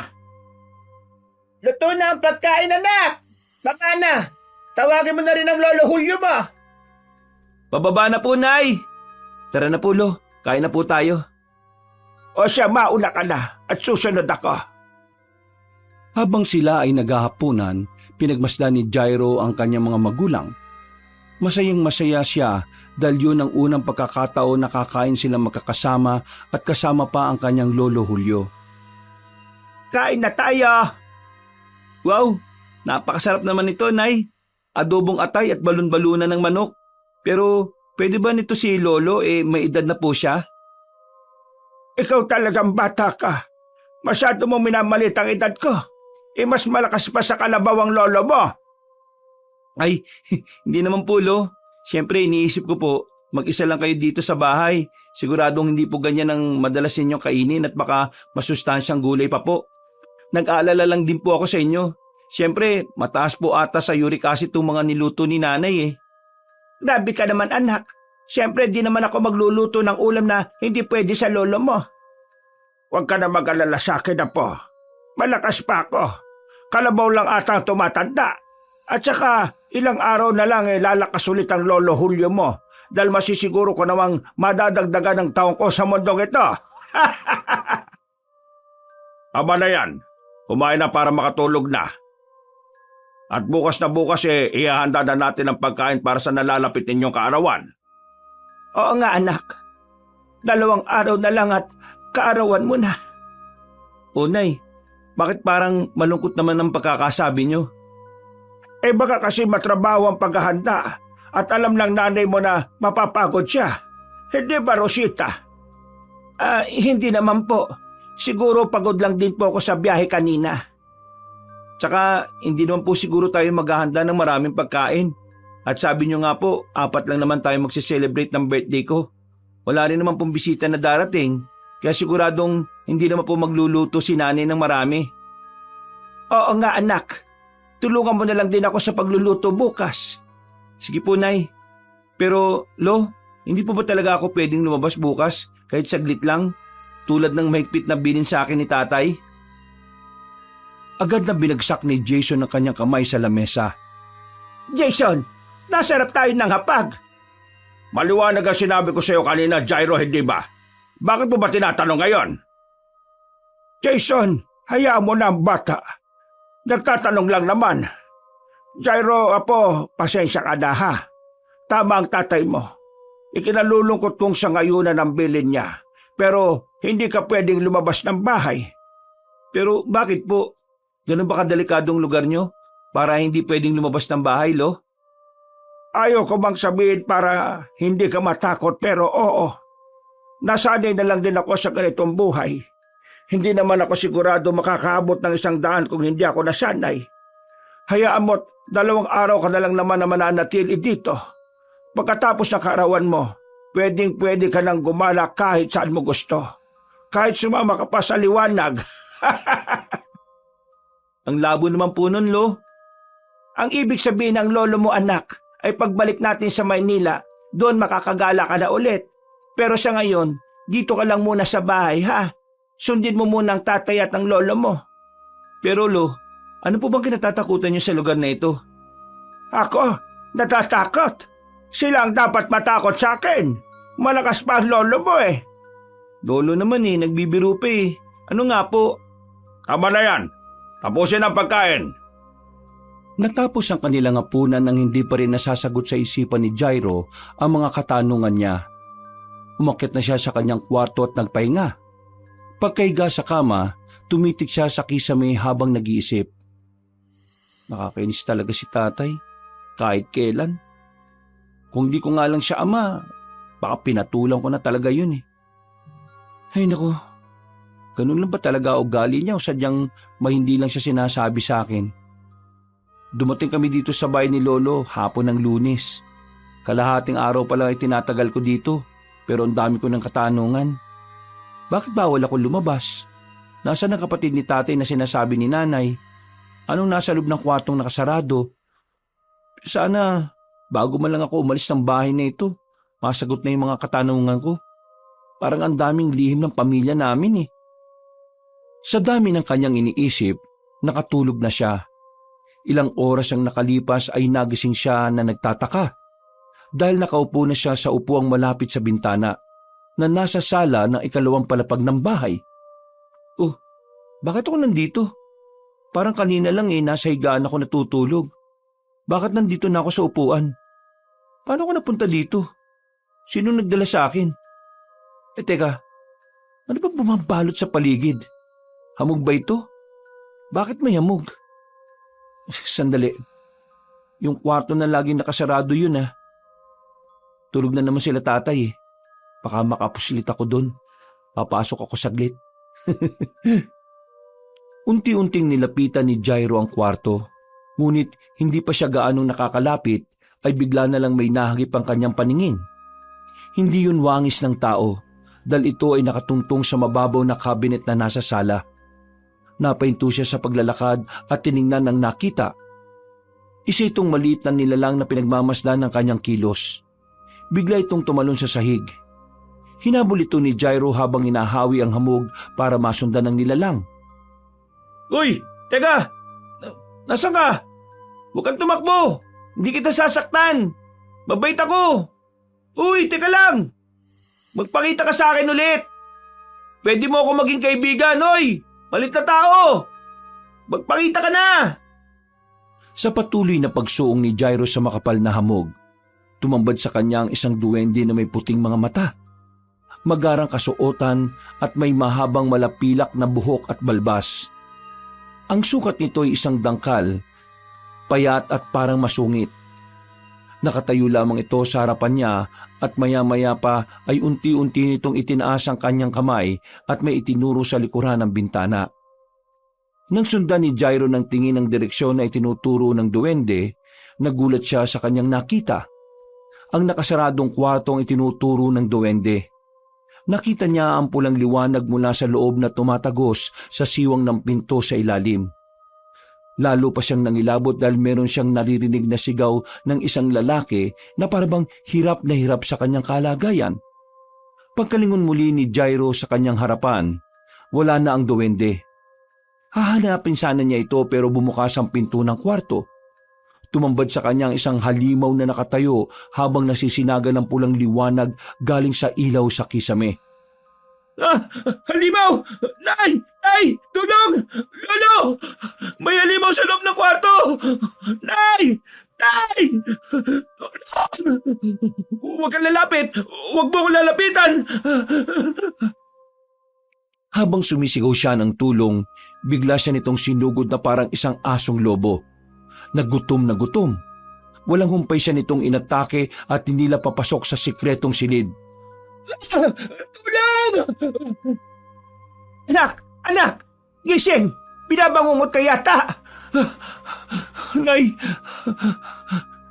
Luto na ang pagkain, anak! Baka na! Tawagin mo na rin ang Lolo Julio mo! Pababa na po, Nay! Tara na po, Lo. Kain na po tayo. O siya, mauna ka na at susunod ako. Habang sila ay naghahapunan, pinagmasdan ni Jairo ang kanyang mga magulang. Masayang masaya siya dahil yun ang unang pagkakataon na kakain silang magkakasama at kasama pa ang kanyang Lolo Julio. Kain na tayo! Wow! Napakasarap naman ito, Nay. Adobong atay at balon-balunan ng manok. Pero pwede ba nito si Lolo may edad na po siya? Ikaw talagang bata ka. Masyado mong minamalit ang edad ko. Mas malakas pa sa kalabaw ang lolo mo. Ay, hindi naman po, Lo. Siyempre, iniisip ko po, mag-isa lang kayo dito sa bahay. Siguradong hindi po ganyan ang madalas ninyong kainin at baka masustansyang gulay pa po. Nag-aalala lang din po ako sa inyo. Siyempre, mataas po ata sa uric acid itong mga niluto ni nanay Grabe ka naman, anak. Siyempre, di naman ako magluluto ng ulam na hindi pwede sa lolo mo. Huwag ka na mag-alala sa akin na po. Malakas pa ako. Kalabaw lang ata ang tumatanda. At saka, ilang araw na lang lalakas ulit ang Lolo Julio mo dahil masisiguro ko namang madadagdagan ng taong ko sa mundong ito. Aba na yan. Kumain na para makatulog na. At bukas na bukas ihahanda na natin ang pagkain para sa nalalapit ninyong kaarawan. Oo nga, anak. 2 araw na lang at kaarawan mo na. O, Nay, bakit parang malungkot naman ang pagkakasabi nyo? Baka kasi matrabaho ang paghahanda at alam ng nanay mo na mapapagod siya. Hindi ba, Rosita? Hindi naman po. Siguro pagod lang din po ako sa biyahe kanina. Tsaka hindi naman po siguro tayo maghahanda ng maraming pagkain. At sabi niyo nga po, 4 lang naman tayo magse-celebrate ng birthday ko. Wala rin naman pong bisita na darating, kaya siguradong hindi naman po magluluto si nanay ng marami. Oo nga anak, tulungan mo na lang din ako sa pagluluto bukas. Sige po Nay. Pero Lo, hindi po ba talaga ako pwedeng lumabas bukas kahit saglit lang, tulad ng mahigpit na bilin sa akin ni tatay? Agad na binagsak ni Jason ang kanyang kamay sa lamesa. Jason, nasarap tayo ng hapag. Maliwanag ang sinabi ko sa iyo kanina, Jairo, hindi ba? Bakit mo ba tinatanong ngayon? Jason, hayaan mo na ang bata. Nagtatanong lang naman. Jairo, apo, pasensya ka na ha. Tama ang tatay mo. Ikinalulungkot kong sa ngayunan ang bilin niya. Pero hindi ka pwedeng lumabas ng bahay. Pero bakit po? Ganun ba kadelikadong lugar nyo? Para hindi pwedeng lumabas ng bahay, Lo? Ayaw ko bang sabihin para hindi ka matakot, pero oo. Nasanay na lang din ako sa ganitong buhay. Hindi naman ako sigurado makakaabot ng 100 kung hindi ako nasanay. Hayaan mo't 2 araw ka na lang naman na mananatili dito. Pagkatapos ng kaarawan mo, pwedeng-pwede ka nang gumala kahit saan mo gusto. Kahit sumama ka pa sa liwanag. Ang labo naman po nun, Lo. Ang ibig sabihin ng lolo mo, anak, ay pagbalik natin sa Maynila, doon makakagala ka na ulit. Pero sa ngayon, dito ka lang muna sa bahay, ha? Sundin mo muna ang tatay at ang lolo mo. Pero Lo, ano po bang kinatatakutan niyo sa lugar na ito? Ako? Natatakot? Sila ang dapat matakot sa akin. Malakas pa ang lolo mo eh. Lolo naman nagbibiro pa eh. Ano nga po? Tama na yan. Tapusin ang pagkain. Natapos ang kanilang hapunan nang hindi pa rin nasasagot sa isipan ni Jairo ang mga katanungan niya. Umakyat na siya sa kanyang kwarto at nagpahinga. Pagkaiga sa kama, tumitik siya sa kisame habang nag-iisip. Nakakainis talaga si tatay, kahit kailan. Kung di ko nga lang siya ama, baka pinatulang ko na talaga yun eh. Ay naku, ganun lang ba talaga ugali niya o sadyang hindi lang siya sinasabi sa akin? Dumating kami dito sa bahay ni Lolo hapon ng Lunes. Kalahating araw pa lang ay tinatagal ko dito, pero ang dami ko ng katanungan. Bakit bawal ako lumabas? Nasaan ang kapatid ni tatay na sinasabi ni nanay? Anong nasa loob ng kwartong nakasarado? Sana, bago man lang ako umalis ng bahay na ito, masagot na yung mga katanungan ko. Parang ang daming lihim ng pamilya namin eh. Sa dami ng kanyang iniisip, nakatulog na siya. Ilang oras ang nakalipas ay nagising siya na nagtataka dahil nakaupo na siya sa upuang malapit sa bintana na nasa sala ng 2 palapag ng bahay. Oh, bakit ako nandito? Parang kanina lang nasa higaan ako natutulog. Bakit nandito na ako sa upuan? Paano ako napunta dito? Sino nagdala sa akin? Teka, ano ba bumabalot sa paligid? Hamog ba ito? Bakit may hamog? Sandali. Yung kwarto na laging nakasarado yun Tulog na naman sila tatay eh. Baka makapuslit ako doon. Papasok ako saglit. Unti-unting nilapitan ni Jairo ang kwarto. Ngunit hindi pa siya gaanong nakakalapit ay bigla na lang may nahagip ang kanyang paningin. Hindi yun wangis ng tao dahil ito ay nakatungtong sa mababaw na cabinet na nasa sala. Napahinto siya sa paglalakad at tiningnan ang nakita. Isa itong maliit na nilalang na pinagmamasdan ng kanyang kilos. Bigla itong tumalon sa sahig. Hinabol ito ni Jairo habang inahawi ang hamog para masundan ng nilalang. Uy! Teka! Nasaan ka? Huwag kang tumakbo! Hindi kita sasaktan! Mabait ako! Uy! Teka lang! Magpakita ka sa akin ulit! Pwede mo ako maging kaibigan, oy! Malit na tao! Magpakita ka na! Sa patuloy na pagsuong ni Jairo sa makapal na hamog, tumambad sa kanya ang isang duwende na may puting mga mata. Magarang kasuotan at may mahabang malapilak na buhok at balbas. Ang sukat nito ay isang dangkal, payat at parang masungit. Nakatayo lamang ito sa harapan niya at maya-maya pa ay unti-unti nitong itinaas ang kanyang kamay at may itinuro sa likuran ng bintana. Nang sundan ni Jairo ng tingin ng direksyon na itinuturo ng duwende, Nagulat siya sa kanyang nakita. Ang nakasaradong kwarto ang itinuturo ng duwende. Nakita niya ang pulang liwanag mula sa loob na tumatagos sa siwang ng pinto sa ilalim. Lalo pa siyang nangilabot dahil meron siyang naririnig na sigaw ng isang lalaki na parabang hirap na hirap sa kanyang kalagayan. Pagkalingon muli ni Jairo sa kanyang harapan, wala na ang duwende. Hahanapin sana niya ito pero bumukas ang pinto ng kwarto. Tumambad sa kanyang isang halimaw na nakatayo habang nasisinaga ng pulang liwanag galing sa ilaw sa kisame. Halimaw! Nay! Nay! Tulong! Lolo! May halimaw sa loob ng kwarto! Nay! Nay! Huwag kang lalapit! Huwag mo akong lalapitan! Habang sumisigaw siya ng tulong, bigla siya nitong sinugod na parang isang asong lobo. Nagutom na gutom. Walang humpay siya nitong inatake at hinila papasok sa sikretong silid. Tulong! Anak! Anak! Gising! Binabangungot ka yata! Nay!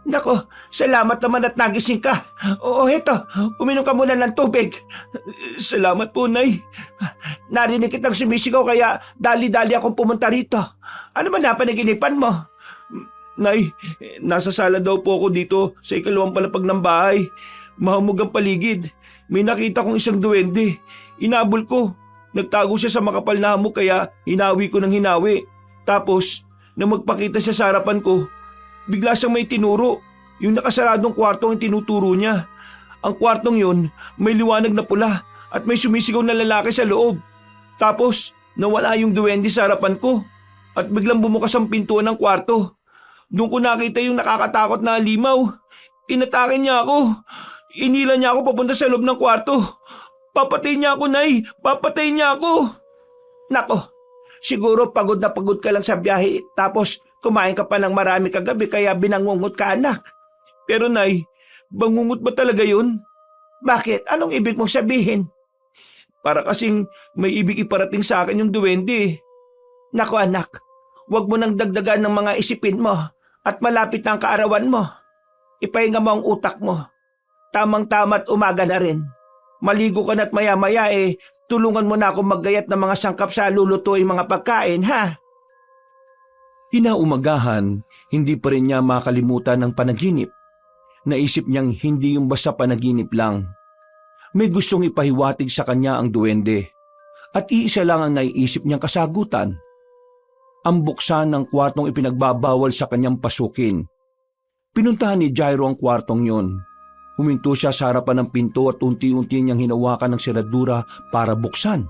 Nako, salamat naman at nagising ka. Oo, heto, uminom ka muna ng tubig. Salamat po, Nay. Narinig kitang sumisigaw kaya dali-dali akong pumunta rito. Ano ba napanaginipan mo? Nay, nasa sala daw po ako dito sa ikalawang palapag ng bahay. Mahamog ang paligid. May nakita kong isang duwende. Inabol ko. Nagtago siya sa makapal na hamog kaya hinawi ko ng hinawi. Tapos, nang magpakita siya sa harapan ko, bigla siyang may tinuro. Yung nakasaradong kwarto ang tinuturo niya. Ang kwartong yun, may liwanag na pula at may sumisigaw na lalaki sa loob. Tapos, nawala yung duwende sa harapan ko at biglang bumukas ang pintuan ng kwarto. Doon ko nakita yung nakakatakot na halimaw. Inatake niya ako. Inila niya ako papunta sa loob ng kwarto. Papatay niya ako, Nay. Papatay niya ako. Nako, siguro pagod na pagod ka lang sa biyahe tapos kumain ka pa ng marami kagabi kaya binangungot ka, anak. Pero Nay, bangungot ba talaga yun? Bakit? Anong ibig mong sabihin? Para kasing may ibig iparating sa akin yung duwende. Nako anak, huwag mo nang dagdagan ng mga isipin mo at malapit na ang kaarawan mo. Ipahinga mo ang utak mo. Tamang-tama't umaga na rin. Maligo ka na't maya-maya tulungan mo na akong maggayat ng mga sangkap sa lulutuing mga pagkain, ha? Hinaumagahan, hindi pa rin niya makalimutan ng panaginip. Naisip niyang hindi yung basta panaginip lang. May gustong ipahiwatig sa kanya ang duwende. At iisa lang ang naiisip niyang kasagutan. Ang buksan ng kwartong ipinagbabawal sa kanyang pasukin. Pinuntahan ni Jairo ang kwartong yon. Huminto siya sa harapan ng pinto at unti-unti niyang hinawakan ng seradura para buksan.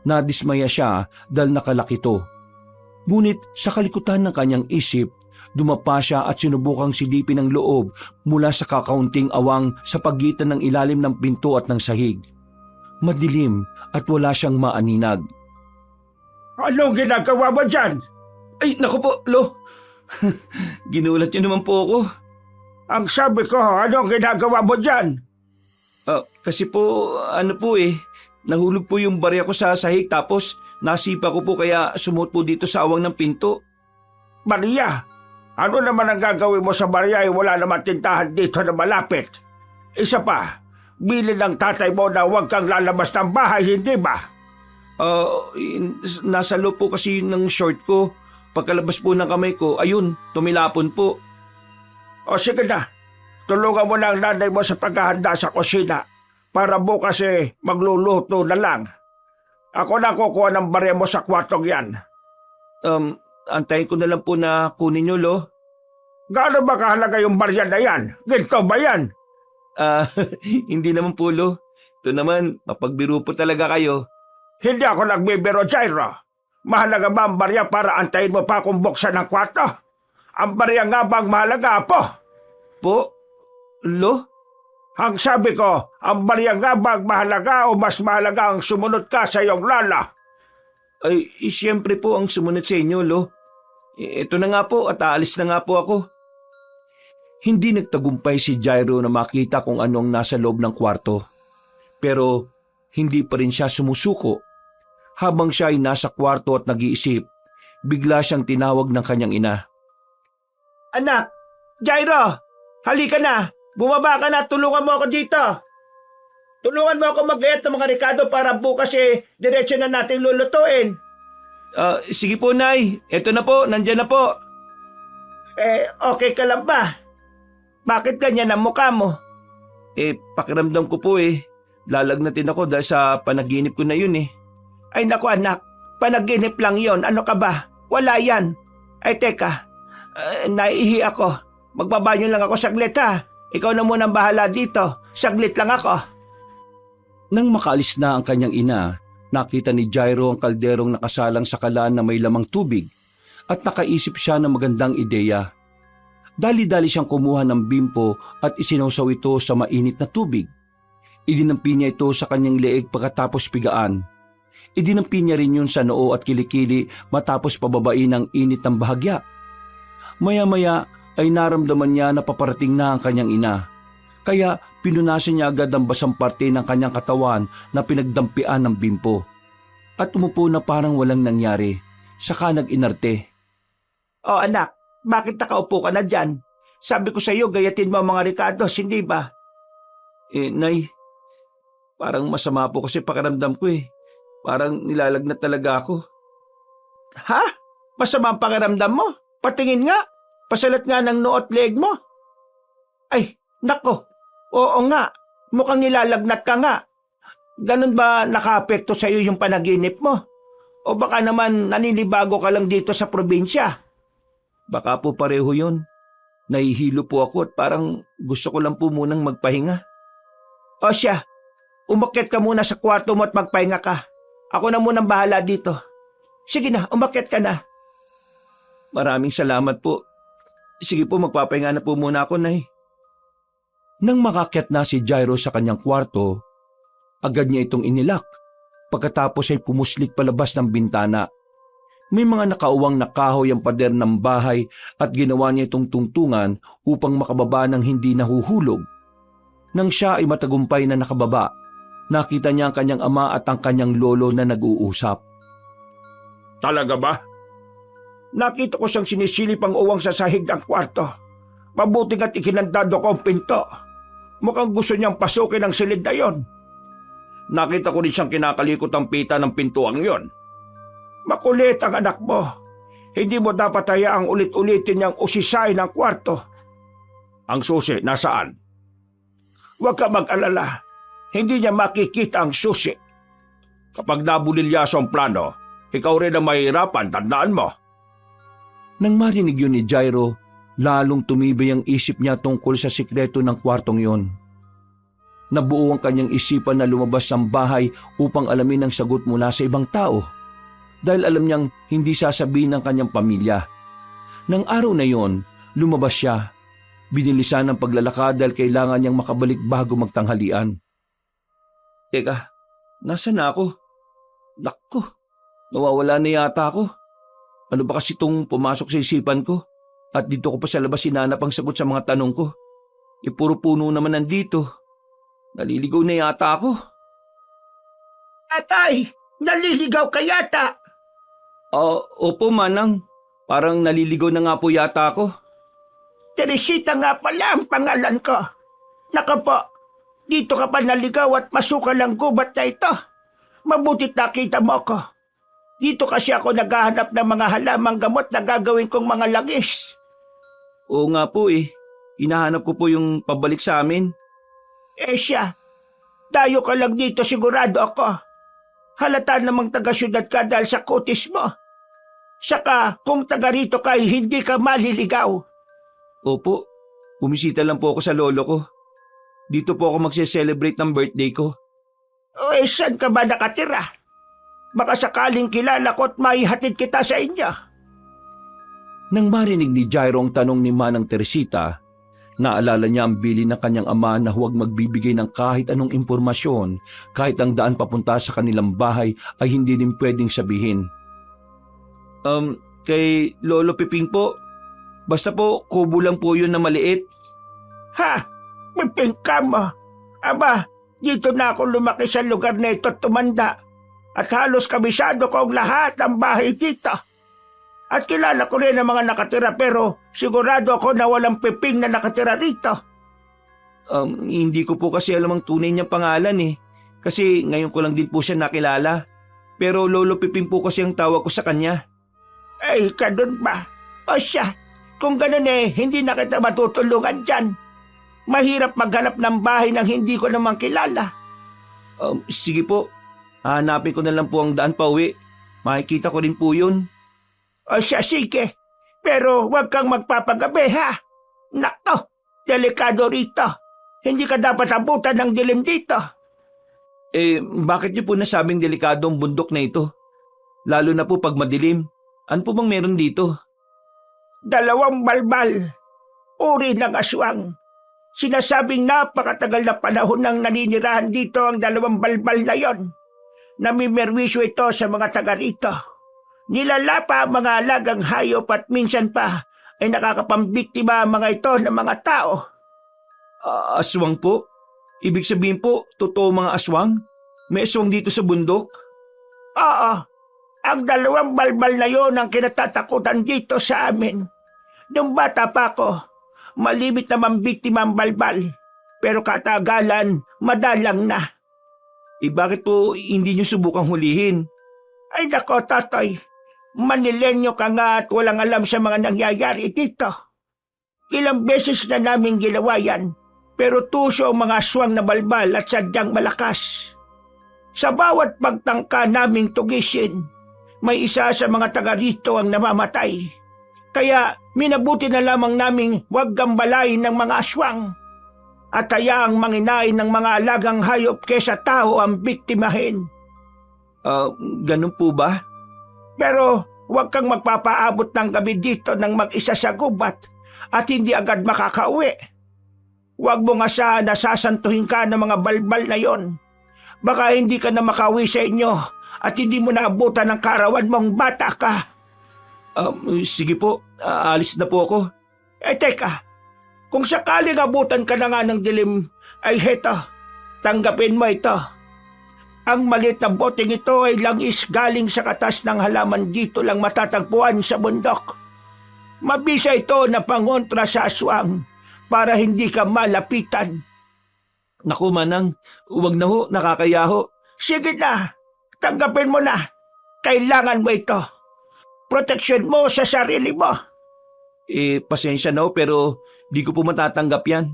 Nadismaya siya dahil nakalak ito. Ngunit sa kalikutan ng kanyang isip, dumapa siya at sinubukang silipin ang loob mula sa kakaunting awang sa pagitan ng ilalim ng pinto at ng sahig. Madilim at wala siyang maaninag. Anong ginagawa mo dyan? Ay, naku po, Lo. Ginulat niyo naman po ako. Ang sabi ko, anong ginagawa mo dyan? Kasi po, nahulog po yung barya ko sa sahig tapos nasipa ko po kaya sumuot po dito sa awang ng pinto. Maria, ano naman ang gagawin mo sa barya wala naman tintahan dito na malapit? Isa pa, bilin ng tatay mo na huwag kang lalabas ng bahay, hindi ba? Nasa loob po kasi ng short ko. Pagkalabas po ng kamay ko, ayun, tumilapon po. O sige na, tulungan mo na ang nanay mo sa paghahanda sa kusina para bukas magluluto na lang. Ako na kukuha ng barya mo sa kwartong yan. Antayin ko na lang po na kunin nyo, Lo. Gaano ba kahalaga yung barya na yan? Ginto ba yan? Hindi naman po, Lo. Ito naman, mapagbiro po talaga kayo. Hindi ako nagbibiro, Jairo. Mahalaga ba ang barya para antayin mo pa akong buksan ng kwarto? Ang barya nga bang mahalaga, Apo? Po? Lo? Ang sabi ko, ang barya nga bang mahalaga o mas mahalaga ang sumunod ka sa iyong lala? Ay, siyempre po ang sumunod sa inyo, Lo. Ito na nga po at aalis na nga po ako. Hindi nagtagumpay si Jairo na makita kung ano ang nasa loob ng kwarto. Pero hindi pa rin siya sumusuko. Habang siya ay nasa kwarto at nag-iisip, bigla siyang tinawag ng kanyang ina. Anak, Jairo, halika na. Bumaba ka na, tulungan mo ako dito. Tulungan mo ako mag-ayat ng mga rekado para bukas diretso na natin lulutuin. Sige po, Nay. Eto na po, nandyan na po. Okay ka lang ba? Bakit ganyan ang mukha mo? Pakiramdam ko po lalagnatin ako dahil sa panaginip ko na yun Ay naku anak, panaginip lang yon. Ano ka ba? Wala yan. Ay teka, naiihi ako. Magbabanyo lang ako saglit ha. Ikaw na munang bahala dito. Saglit lang ako. Nang makaalis na ang kanyang ina, nakita ni Jairo ang kalderong nakasalang sa kalan na may lamang tubig at nakaisip siya ng magandang ideya. Dali-dali siyang kumuha ng bimpo at isinawsaw ito sa mainit na tubig. Idinampi niya ito sa kanyang leeg pagkatapos pigaan. Idinampi niya rin yun sa noo at kilikili matapos pababain ang init ng bahagya. Maya-maya ay naramdaman niya na paparating na ang kanyang ina. Kaya pinunasan niya agad ang basang parte ng kanyang katawan na pinagdampian ng bimpo. At umupo na parang walang nangyari. Saka nag-inarte. Oh anak, bakit nakaupo ka na dyan? Sabi ko sa iyo, gayatin mo ang mga rekados, hindi ba? Nay, parang masama po kasi pakiramdam ko Parang nilalagnat talaga ako. Ha? Masama ang pakiramdam mo? Patingin nga. Pasalat nga ng noo at leeg mo. Ay, nako. Oo nga. Mukhang nilalagnat ka nga. Ganun ba nakaapekto sa iyo yung panaginip mo? O baka naman naninibago ka lang dito sa probinsya? Baka po pareho yun. Nahihilo po ako at parang gusto ko lang po munang magpahinga. O siya, umakyat ka muna sa kwarto mo at magpahinga ka. Ako na munang bahala dito. Sige na, umakyat ka na. Maraming salamat po. Sige po, magpapahinga na po muna ako, Nay. Nang makakyat na si Jairo sa kanyang kwarto, agad niya itong inilak. Pagkatapos ay pumuslit palabas ng bintana. May mga nakauwang na kahoy ang pader ng bahay at ginawa niya itong tungtungan upang makababa ng hindi nahuhulog. Nang siya ay matagumpay na nakababa, nakita niya ang kanyang ama at ang kanyang lolo na nag-uusap. Talaga ba? Nakita ko siyang sinisilip ang uwang sa sahig ng kwarto. Mabuting at ikinandado ko ang pinto. Mukhang gusto niyang pasukin ang silid na yon. Nakita ko rin siyang kinakalikot ang pita ng pintuang yon. Makulit ang anak mo. Hindi mo dapat hayaang ulit-ulitin niyang usisain ang kwarto. Ang susi, nasaan? Huwag ka mag-alala. Hindi niya makikita ang susi. Kapag nabulilyaso ang plano, ikaw rin ang mahirapan, tandaan mo. Nang marinig yun ni Jairo, lalong tumibay ang isip niya tungkol sa sikreto ng kwartong yon. Nabuo ang kanyang isipan na lumabas ng bahay upang alamin ang sagot mula sa ibang tao. Dahil alam niyang hindi sasabihin ng kanyang pamilya. Nang araw na yon, lumabas siya. Binilisan ang paglalakad dahil kailangan niyang makabalik bago magtanghalian. Teka, nasa na ako? Naku, nawawala na yata ako. Ano ba kasi itong pumasok sa isipan ko? At dito ko pa sa labas hinanap ang sagot sa mga tanong ko. Puro puno naman nandito. Naliligaw na yata ako. Atay, naliligaw ka yata. Opo, Manang. Parang naliligaw na nga po yata ako. Teresita nga pala ang pangalan ko. Naka po, dito ka pa naligaw at masukal ang gubat na ito. Mabutit nakita mo ko. Dito kasi ako naghahanap ng mga halamang gamot na gagawin kong mga langis. Oo nga po Hinahanap ko po yung pabalik sa amin. Siya, dayo ka lang dito sigurado ako. Halata namang taga-syudad ka dahil sa kutis mo. Saka kung taga rito ka hindi ka maliligaw. Opo, bumisita lang po ako sa lolo ko. Dito po ako magse-celebrate ng birthday ko. Saan ka ba nakatira? Baka sakaling kilala ko at maihatid kita sa inyo. Nang marinig ni Jairo ang tanong ni Manang Teresita, naalala niya ang bilin ng kanyang ama na huwag magbibigay ng kahit anong impormasyon kahit ang daan papunta sa kanilang bahay ay hindi din pwedeng sabihin. Kay Lolo Piping po, basta po kubo lang po yun na maliit. Ha? Piping ka mo? Aba, dito na ako lumaki sa lugar na ito at tumanda. At halos kabisado ko ang lahat ng bahay dito. At kilala ko rin ang mga nakatira pero sigurado ako na walang piping na nakatira rito. Hindi ko po kasi alam ang tunay niyang pangalan eh. Kasi ngayon ko lang din po siya nakilala. Pero Lolo Piping po kasi ang tawag ko sa kanya. Ay, ganun ba? O siya, kung ganun hindi na kita matutulungan dyan. Mahirap maghanap ng bahay ng hindi ko naman kilala. Sige po, hanapin ko na lang po ang daan pa uwi. Makikita ko rin po yun. O siya, sige. Pero huwag kang magpapagabi, ha? Nako, delikado rito. Hindi ka dapat abutan ng dilim dito. Bakit niyo po nasabing delikado ang bundok na ito? Lalo na po pag madilim. Ano po bang meron dito? 2 balbal. Uri ng aswang. Sinasabing napakatagal na panahon nang naninirahan dito ang 2 balbal na yon. Namimerwisyo ito sa mga taga rito. Nilalapa ang mga alagang hayop at minsan pa ay nakakapambiktima ang mga ito ng mga tao. Aswang po? Ibig sabihin po, totoo mga aswang? May aswang dito sa bundok? Oo, ang 2 balbal na yon ang kinatatakutan dito sa amin. Nung bata pa ako, malimit na mambiktima ang balbal, pero katagalan, madalang na. Bakit po hindi niyo subukang hulihin? Ay nako, Totoy, manilenyo ka nga at walang alam sa mga nangyayari dito. Ilang beses na namin ginawa yan, pero tuso ang mga aswang na balbal at sadyang malakas. Sa bawat pagtangka naming tugisin, may isa sa mga taga rito ang namamatay. Kaya minabuti na lamang naming huwag gambalain ng mga aswang at hayaang manginain ng mga alagang hayop kesa tao ang biktimahin. Ganun po ba? Pero huwag kang magpapaabot ng gabi dito ng mag-isa sa gubat at hindi agad makakauwi. Huwag mo nga na sasantuhin ka ng mga balbal na yon. Baka hindi ka na makauwi sa inyo at hindi mo naabutan ng karawan mong bata ka. Sige po, aalis na po ako. Teka, kung sakaling abutan ka na nga ng dilim, ay heto, tanggapin mo ito. Ang maliit na boteng ito ay langis galing sa katas ng halaman dito lang matatagpuan sa bundok. Mabisa ito na pangontra sa aswang para hindi ka malapitan. Naku manang, huwag na ho, nakakaya ho. Sige na, tanggapin mo na. Kailangan mo ito. Proteksyon mo sa sarili mo. Pasensya na ho, pero di ko po matatanggap yan.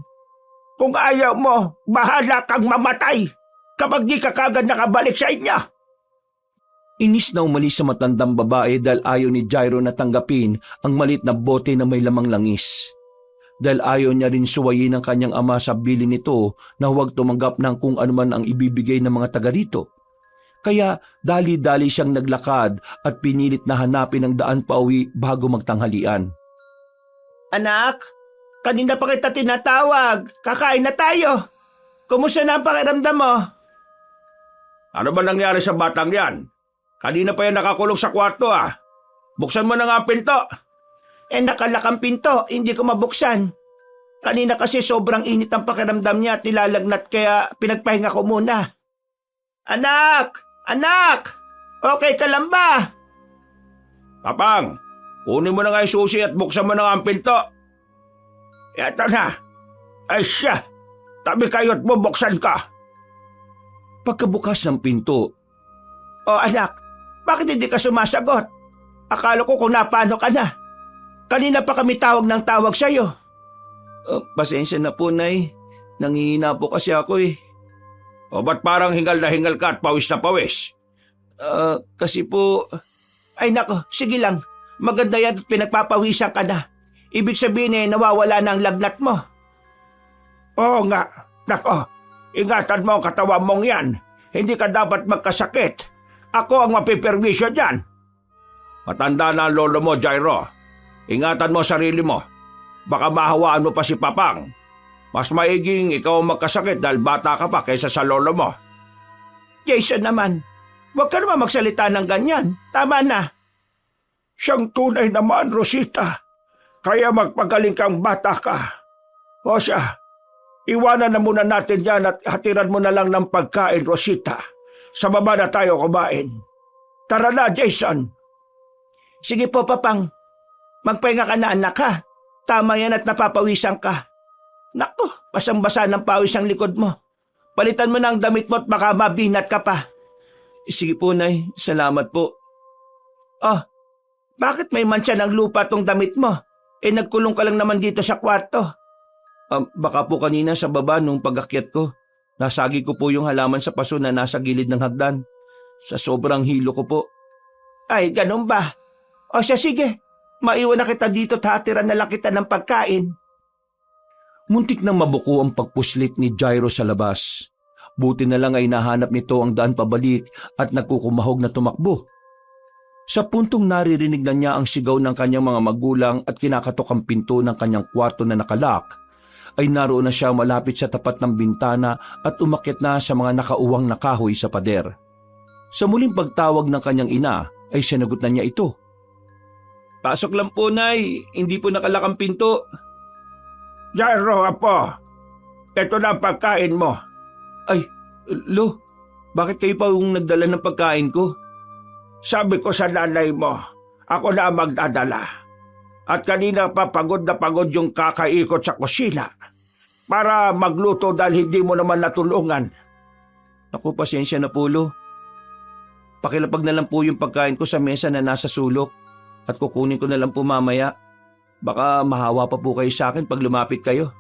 Kung ayaw mo, bahala kang mamatay kapag di ka kagad nakabalik sa inyo. Inis na umalis sa matandang babae dahil ayaw ni Jairo na tanggapin ang malit na bote na may lamang langis. Dahil ayaw niya rin suwayin ng kanyang ama sa bilin nito na huwag tumanggap ng kung anuman ang ibibigay ng mga taga rito. Kaya dali-dali siyang naglakad at pinilit na hanapin ang daan pauwi bago magtanghalian. Anak, kanina pa kita tinatawag. Kakain na tayo. Kumusta na ang pakiramdam mo? Ano ba nangyari sa batang yan? Kanina pa yan nakakulong sa kwarto Buksan mo na nga ang pinto. Nakalakang pinto, hindi ko mabuksan. Kanina kasi sobrang init ang pakiramdam niya at nilalagnat kaya pinagpahinga ko muna. Anak! Anak! Okay ka lang ba? Papang, kunin mo na nga yung susi at buksan mo na nga ang pinto. Eto na. Ay siya, tabi kayo't bubuksan ka. Pagkabukas ng pinto, Anak, bakit hindi ka sumasagot? Akala ko kung napano ka na. Kanina pa kami tawag ng tawag sa'yo. Pasensya na po, Nay. Nangihina po kasi ako eh. O ba't parang hingal na hingal ka at pawis na pawis? Kasi po... Ay nako, sige lang. Maganda yan at pinagpapawisan ka na. Ibig sabihin nawawala na ang lagnat mo. Oo nga. Nako, ingatan mo ang katawan mong yan. Hindi ka dapat magkasakit. Ako ang mapiperwisyo dyan. Matanda na ang lolo mo, Jairo. Ingatan mo sarili mo. Baka mahawaan mo pa si Papang. Mas maiging ikaw ang magkasakit dahil bata ka pa kaysa sa lolo mo. Jason naman, huwag ka naman magsalita ng ganyan. Tama na. Siyang tunay naman, Rosita. Kaya magpagaling kang bata ka. O siya, iwanan na muna natin yan at hatiran mo na lang ng pagkain, Rosita. Sa baba na tayo kumain. Tara na, Jason. Sige po, Papang. Magpahinga ka na, anak, ha? Tama yan at napapawisan ka. Naku, basang-basa ng pawis ang likod mo. Palitan mo na ang damit mo at baka mabinat ka pa. Sige po, Nay. Salamat po. Oh, bakit may mantsa ng lupa tong damit mo? Nagkulong ka lang naman dito sa kwarto. Baka po kanina sa baba nung pag-akyat ko, nasagi ko po yung halaman sa paso na nasa gilid ng hagdan. Sa sobrang hilo ko po. Ay, ganun ba? O siya, sige. Maiwan na kita dito at hatiran na lang kita ng pagkain. Muntik nang mabuko ang pagpuslit ni Jairo sa labas. Buti na lang ay nahanap nito ang daan pabalik at nagkukumahog na tumakbo. Sa puntong naririnig na niya ang sigaw ng kanyang mga magulang at kinakatok ang pinto ng kanyang kwarto na nakalak, ay naroon na siya malapit sa tapat ng bintana at umakyat na sa mga nakauwang na kahoy sa pader. Sa muling pagtawag ng kanyang ina ay sinagot na niya ito. Pasok lang po, Nay. Hindi po nakalak ang pinto. Jairo, apo. Ito na ang pagkain mo. Ay, Lo, bakit kayo pa yung nagdala ng pagkain ko? Sabi ko sa nanay mo, ako na ang magdadala. At kanina pa pagod na pagod yung kakaikot sa kusina para magluto dahil hindi mo naman natulungan. Naku, pasensya na po, Lo. Pakilapag na lang po yung pagkain ko sa mesa na nasa sulok at kukunin ko na lang po mamaya. Baka mahawa pa po kayo sa akin pag lumapit kayo.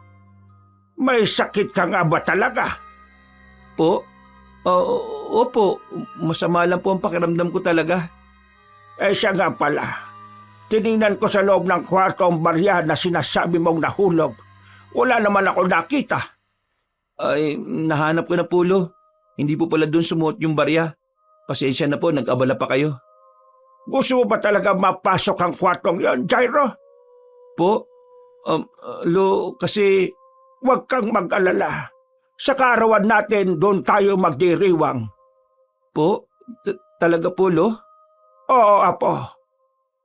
May sakit ka nga ba talaga? Po? Opo, masama lang po ang pakiramdam ko talaga. Siya nga pala. Tiningnan ko sa loob ng kwarto ang barya na sinasabi mong nahulog. Wala naman ako nakita. Ay, nahanap ko na po, Lo. Hindi po pala doon sumuot yung barya. Pasensya na po, nag-abala pa kayo. Gusto mo ba talaga mapasok ang kwartong yon, Jairo? Po? Lo, kasi... Huwag kang mag-alala. Sa kaarawan natin, doon tayo magdiriwang. Po? Talaga po, Lo? Oo, apo.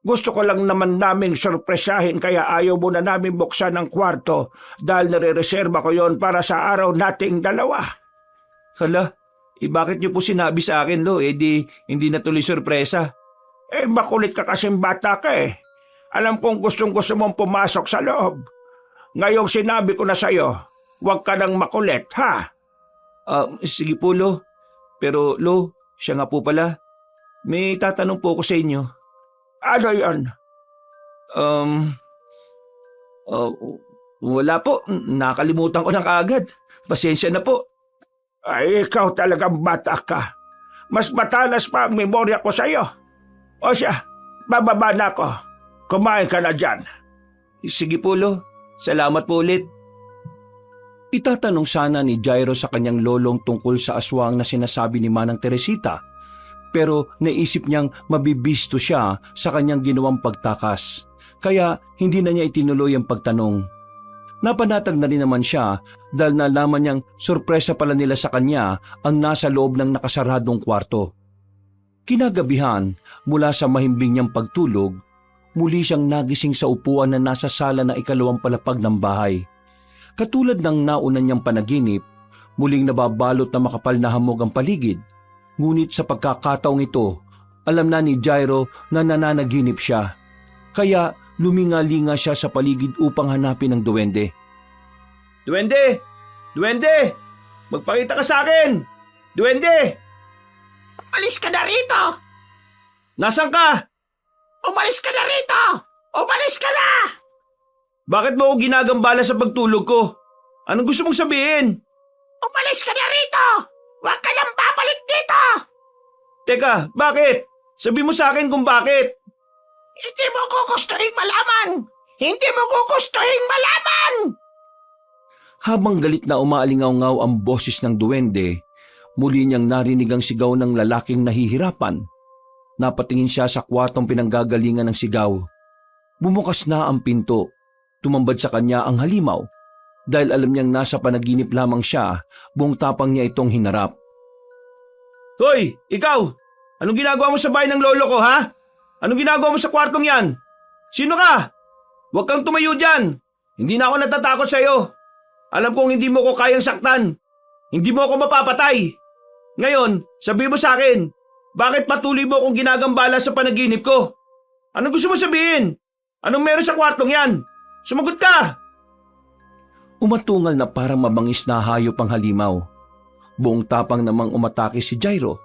Gusto ko lang naman naming sorpresahin kaya ayaw mo na namin buksan ang kwarto dahil nare-reserba ko yon para sa araw nating dalawa. Hala, bakit niyo po sinabi sa akin, Lo? Di hindi natuloy sorpresa. Makulit ka kasing bata ka eh. Alam kong gustong-gusto mong pumasok sa loob. Ngayong sinabi ko na sa'yo, huwag ka nang makulit, ha? Sige po, Lo. Pero, Lo, siya nga po pala. May tatanong po ako sa inyo. Ano yon? Wala po. Nakalimutan ko na kaagad. Pasensya na po. Ay, ikaw talagang bata ka. Mas matalas pa ang memorya ko sa'yo. O siya, bababa na ako. Kumain ka na dyan. Sige po, Lo. Salamat po ulit. Itatanong sana ni Jairo sa kanyang lolong tungkol sa aswang na sinasabi ni Manang Teresita, pero naisip niyang mabibisto siya sa kanyang ginawang pagtakas, kaya hindi na niya itinuloy ang pagtanong. Napanatag na rin naman siya dahil nalaman niyang sorpresa pala nila sa kanya ang nasa loob ng nakasaradong kwarto. Kinagabihan, mula sa mahimbing niyang pagtulog, muli siyang nagising sa upuan na nasa sala ng ikalawang palapag ng bahay. Katulad ng nauna niyang panaginip, muling nababalot na makapal na hamog ang paligid. Ngunit sa pagkakataong ito, alam na ni Jairo na nananaginip siya. Kaya luminga-linga siya sa paligid upang hanapin ang duwende. Duwende! Duwende! Magpakita ka sa akin! Duwende! Umalis ka na rito! Nasaan ka? Umalis ka na rito! Umalis ka na! Bakit mo ako ginagambala sa pagtulog ko? Anong gusto mong sabihin? Umalis ka na rito! Huwag ka nang babalik dito! Teka, bakit? Sabi mo sa akin kung bakit. Hindi mo gugustuhin malaman! Hindi mo gugustuhin malaman! Habang galit na umaalingaw-ngaw ang boses ng duwende, muli niyang narinig ang sigaw ng lalaking nahihirapan. Napatingin siya sa kwartong pinanggagalingan ng sigaw. Bumukas na ang pinto. Tumambad sa kanya ang halimaw. Dahil alam niyang nasa panaginip lamang siya, buong tapang niya itong hinarap. Hoy, ikaw! Anong ginagawa mo sa bahay ng lolo ko, ha? Anong ginagawa mo sa kwartong yan? Sino ka? Huwag kang tumayo dyan. Hindi na ako natatakot sa'yo. Alam kong hindi mo ko kayang saktan. Hindi mo ako mapapatay. Ngayon, sabi mo sa akin, bakit patuloy mo akong ginagambala sa panaginip ko? Anong gusto mo sabihin? Anong meron sa kwartong yan? Sumagot ka! Umatungal na parang mabangis na hayop ang halimaw. Buong tapang namang umatake si Jairo.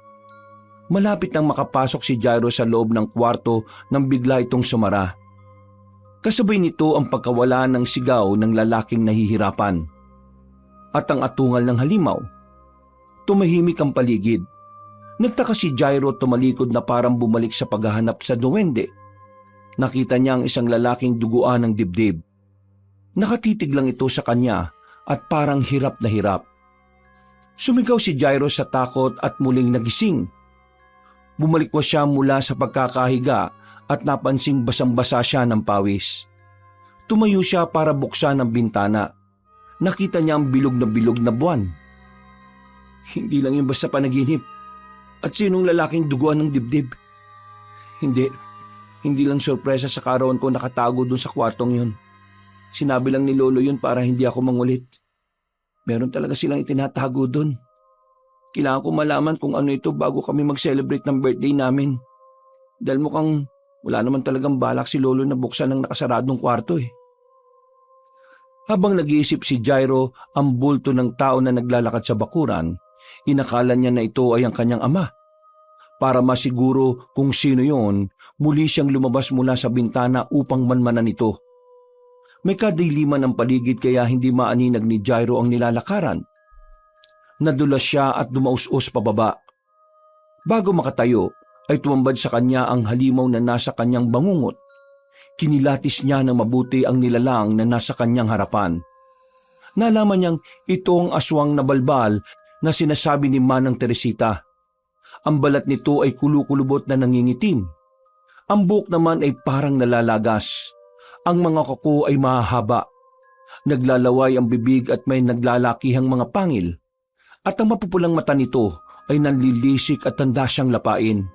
Malapit nang makapasok si Jairo sa loob ng kwarto nang bigla itong sumara. Kasabay nito ang pagkawala ng sigaw ng lalaking nahihirapan. At ang atungal ng halimaw. Tumahimik ang paligid. Nagtaka si Jairo, tumalikod na parang bumalik sa paghahanap sa duwende. Nakita niya ang isang lalaking duguan ng dibdib. Nakatitig lang ito sa kanya at parang hirap na hirap. Sumigaw si Jairo sa takot at muling nagising. Bumalikwas siya mula sa pagkakahiga at napansing basang-basa siya ng pawis. Tumayo siya para buksan ang bintana. Nakita niya ang bilog na buwan. Hindi lang yung basta panaginip. At sinong lalaking duguan ng dibdib? Hindi lang sorpresa sa karawan ko nakatago dun sa kwartong yun. Sinabi lang ni Lolo yun para hindi ako mangulit. Meron talaga silang itinatago dun. Kailangan ko malaman kung ano ito bago kami mag-celebrate ng birthday namin. Dahil mukhang wala naman talagang balak si Lolo na buksan ng nakasaradong kwarto eh. Habang nag-iisip si Jairo ang bulto ng tao na naglalakad sa bakuran, inakala niya na ito ay ang kanyang ama. Para masiguro kung sino yon, muli siyang lumabas mula sa bintana upang manmanan ito. May kadiliman ang paligid kaya hindi maaninag ni Jairo ang nilalakaran. Nadulas siya at dumaus-us pababa. Bago makatayo, ay tumambad sa kanya ang halimaw na nasa kanyang bangungot. Kinilatis niya ng mabuti ang nilalang na nasa kanyang harapan. Nalaman niyang ito ang aswang na balbal na sinasabi ni Manang Teresita. Ang balat nito ay kulukulubot na nangingitim. Ang buhok naman ay parang nalalagas. Ang mga kuko ay mahahaba. Naglalaway ang bibig at may naglalakihang mga pangil. At ang mapupulang mata nito ay nanlilisik at tanda siyang lapain.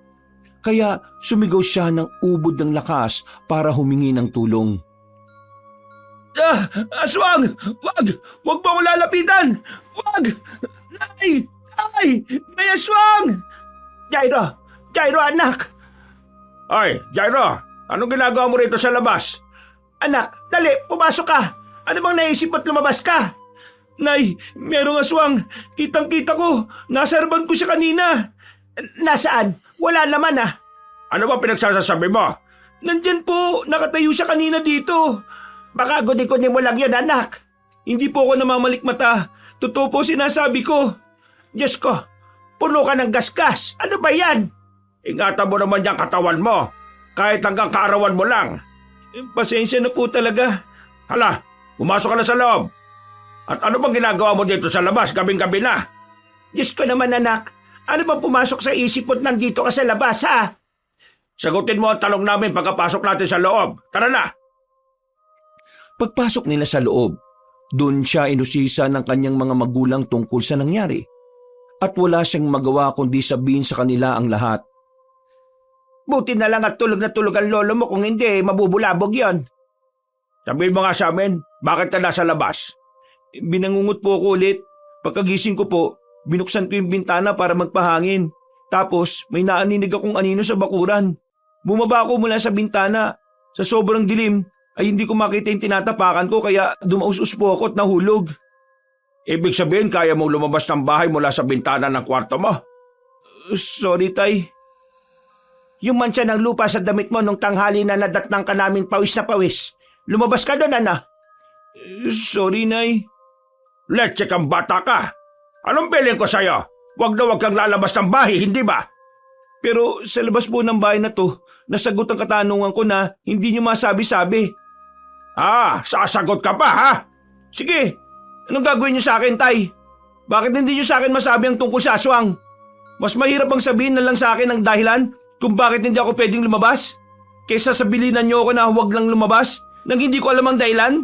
Kaya sumigaw siya ng ubod ng lakas para humingi ng tulong. Aswang! Wag! Wag mo akong lalapitan! Wag! Nay! Ay! May aswang! Jairo anak! Ay, Jairo! Anong ginagawa mo rito sa labas? Anak, dali, pumasok ka! Ano bang naisip mo't lumabas ka? Nay, merong aswang! Kitang-kita ko! Nasa harapan ko siya kanina! Nasaan? Wala naman ah! Ano ba pinagsasasabi mo? Nandyan po! Nakatayo siya kanina dito! Baka guni-guni mo lang yun, anak! Hindi po ako namamalikmata. Totoo po sinasabi ko. Diyos ko, puno ka ng gasgas! Ano ba yan? Ingatan mo naman yung katawan mo. Kahit hanggang kaarawan mo lang. Pasensya na po talaga. Hala, pumasok ka na sa loob. At ano bang ginagawa mo dito sa labas gabing-gabi na? Diyos ko naman anak, ano bang pumasok sa isip mo't nandito ka sa labas ha? Sagutin mo ang tanong namin pagkapasok natin sa loob. Tara na! Pagpasok nila sa loob, doon siya inusisa ng kanyang mga magulang tungkol sa nangyari. At wala siyang magawa kundi sabihin sa kanila ang lahat. Buti na lang at tulog na tulog ang lolo mo, kung hindi mabubulabog yon. Sabihin mo nga sa amin, bakit ka nasa labas? Binangungot po ako ulit. Pagkagising ko po, binuksan ko yung bintana para magpahangin. Tapos may naaninig akong anino sa bakuran. Bumaba ako mula sa bintana. Sa sobrang dilim ay hindi ko makita yung tinatapakan ko kaya dumaus-us po ako at nahulog. Ibig sabihin kaya mong lumabas ng bahay mula sa bintana ng kwarto mo? Sorry tay. Yung mancha ng lupa sa damit mo nung tanghali na nadatnang ka namin pawis na pawis. Lumabas ka doon, ana. Sorry, Nay. Let's kang bata ka. Anong bilin ko sa'yo? Huwag na huwag kang lalabas ng bahay, hindi ba? Pero sa labas po ng bahay na to, nasagot ang katanungan ko na hindi niyo masabi-sabi. Sasagot ka pa, ha? Sige, anong gagawin niyo sa akin, tay? Bakit hindi niyo sa akin masabi ang tungkol sa aswang? Mas mahirap bang sabihin na lang sa akin ang dahilan kung bakit hindi ako pwedeng lumabas? Kaysa sabilinan niyo ako na huwag lang lumabas nang hindi ko alam ang dahilan?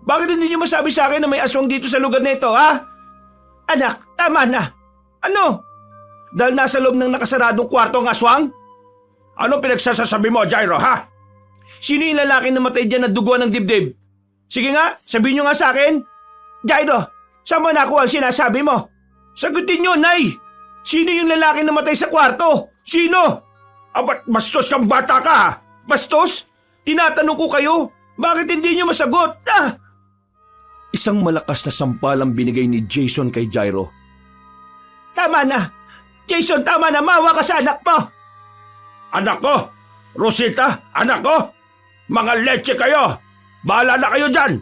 Bakit hindi niyo masabi sa akin na may aswang dito sa lugar na ito, ha? Anak, tama na. Ano? Dahil nasa loob ng nakasaradong kwarto ang aswang? Anong pinagsasasabi mo, Jairo, ha? Sino yung lalaki na matay dyan na duguan ng dibdib? Sige nga, sabihin niyo nga sa akin. Jairo, saan mo nakuha ang sinasabi mo? Sagutin niyo, Nay! Sino yung lalaki na matay sa kwarto? Sino? Ba't bastos kang bata ka, ha? Bastos, tinatanong ko kayo, bakit hindi niyo masagot? Ah! Isang malakas na sampalang binigay ni Jason kay Jairo. Tama na! Jason, tama na! Mawa ka sa anak mo! Anak ko! Rosita, anak ko! Mga leche kayo! Bahala na kayo dyan!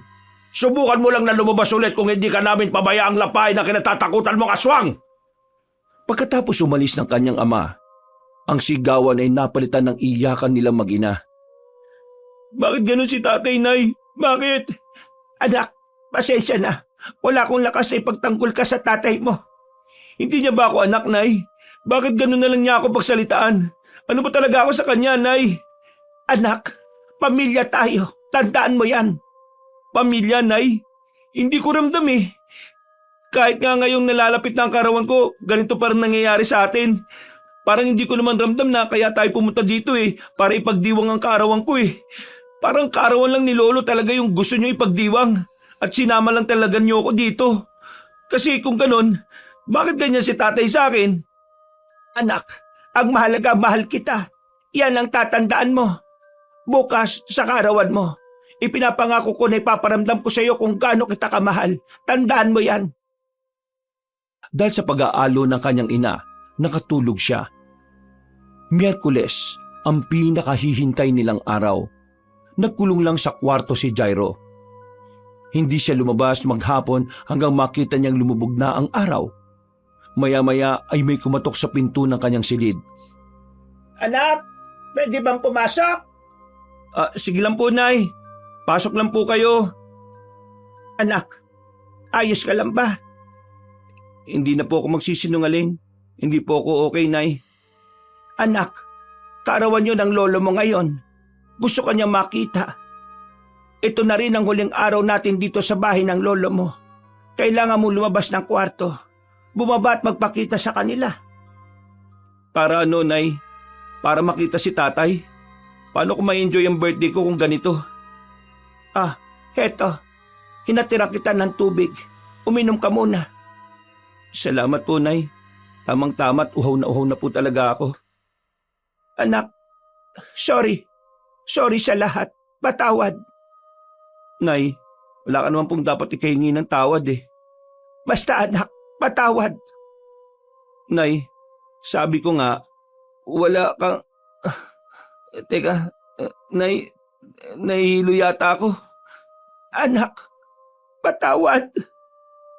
Subukan mo lang na lumabas ulit kung hindi ka namin pabayaang lapay na kinatatakutan mong aswang! Pagkatapos umalis ng kanyang ama, ang sigawan ay napalitan ng iyakan nilang mag-ina. Bakit ganun si tatay, Nay? Bakit? Anak, pasensya na. Wala akong lakas na ipagtanggol ka sa tatay mo. Hindi niya ba ako anak, Nay? Bakit ganun na lang niya ako pagsalitaan? Ano ba talaga ako sa kanya, Nay? Anak, pamilya tayo. Tandaan mo yan. Pamilya, Nay? Hindi ko ramdam eh. Kahit nga ngayong nalalapit na ang karawan ko, ganito pa rin nangyayari sa atin. Parang hindi ko naman ramdam na kaya tayo pumunta dito eh, para ipagdiwang ang karawan ko eh. Parang karawan lang ni Lolo talaga yung gusto niyo ipagdiwang at sinama lang talaga niyo ako dito. Kasi kung ganun, bakit ganyan si tatay sa akin? Anak, ang mahalaga mahal kita. Yan ang tatandaan mo. Bukas sa karawan mo, ipinapangako ko na ipaparamdam ko sa iyo kung gaano kita kamahal. Tandaan mo yan. Dahil sa pag-aalo ng kanyang ina, nakatulog siya. Miyerkules, ang pinakahihintay nilang araw. Nagkulong lang sa kwarto si Jairo. Hindi siya lumabas maghapon hanggang makita niyang lumubog na ang araw. Maya-maya ay may kumatok sa pinto ng kanyang silid. Anak, pwede bang pumasok? Sige lang po, Nay. Pasok lang po kayo. Anak, ayos ka lang ba? Hindi na po ako magsisinungaling. Hindi po ako okay, Nay. Anak, kaarawan niyo ng lolo mo ngayon. Gusto ka niya makita. Ito na rin ang huling araw natin dito sa bahay ng lolo mo. Kailangan mo lumabas ng kwarto. Bumaba at magpakita sa kanila. Para ano, Nay? Para makita si tatay? Paano ko ma-enjoy ang birthday ko kung ganito? Heto. Hinatiran kita ng tubig. Uminom ka muna. Salamat po, Nay. Tamang-tama at uhaw na po talaga ako. Anak, sorry. Sorry sa lahat. Patawad. Nay, wala ka naman pong dapat ikahingi ng tawad eh. Basta anak, patawad. Nay, sabi ko nga, wala kang... Teka, Nay, nahihilo yata ako. Anak, patawad.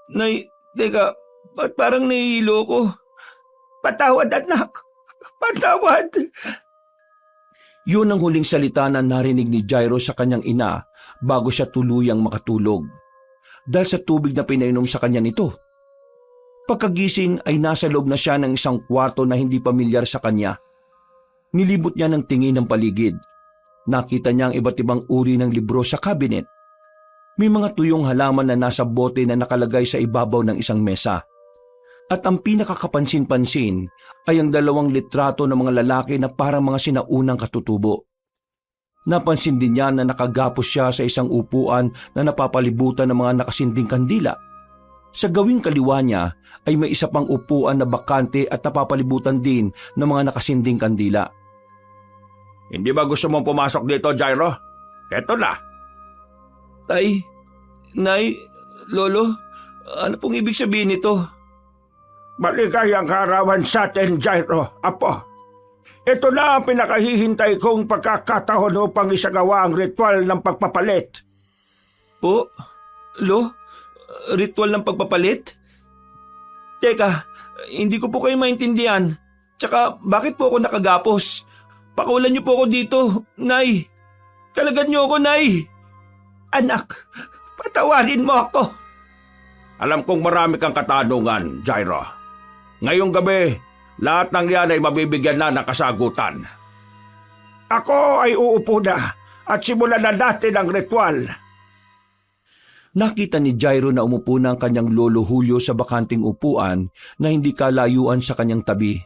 Nay, teka, ba't parang nahihilo ko? Patawad, anak. Patawad. Yun ang huling salita na narinig ni Jairo sa kanyang ina bago siya tuluyang makatulog. Dahil sa tubig na pinainom sa kanya nito. Pagkagising ay nasa loob na siya ng isang kwarto na hindi pamilyar sa kanya. Nilibot niya ng tingin ng paligid. Nakita niya ang iba't ibang uri ng libro sa cabinet. May mga tuyong halaman na nasa bote na nakalagay sa ibabaw ng isang mesa. At ang pinakakapansin-pansin ay ang 2 litrato ng mga lalaki na parang mga sinaunang katutubo. Napansin din niya na nakagapos siya sa isang upuan na napapalibutan ng mga nakasinding kandila. Sa gawing kaliwa niya ay may isa pang upuan na bakante at napapalibutan din ng mga nakasinding kandila. Hindi ba gusto mong pumasok dito, Jairo? Eto na. Tay, Nay, Lolo, ano pong ibig sabihin nito? Maligayang kaarawan sa atin, Jairo, Apo. Ito na ang pinakahihintay kong pagkakataon upang isagawa ang ritual ng pagpapalit. Po? Ritual ng pagpapalit? Teka, hindi ko po kayo maintindihan. Tsaka bakit po ako nakagapos? Pakawalan niyo po ako dito, Nay. Kalagan niyo ako, Nay. Anak, patawarin mo ako. Alam kong marami kang katanungan, Jairo. Ngayong gabi, lahat ng yan ay mabibigyan na ng kasagutan. Ako ay uupo na at simulan na natin ang ritual. Nakita ni Jairo na umupo na ang kanyang lolo Julio sa bakanting upuan na hindi kalayuan sa kanyang tabi.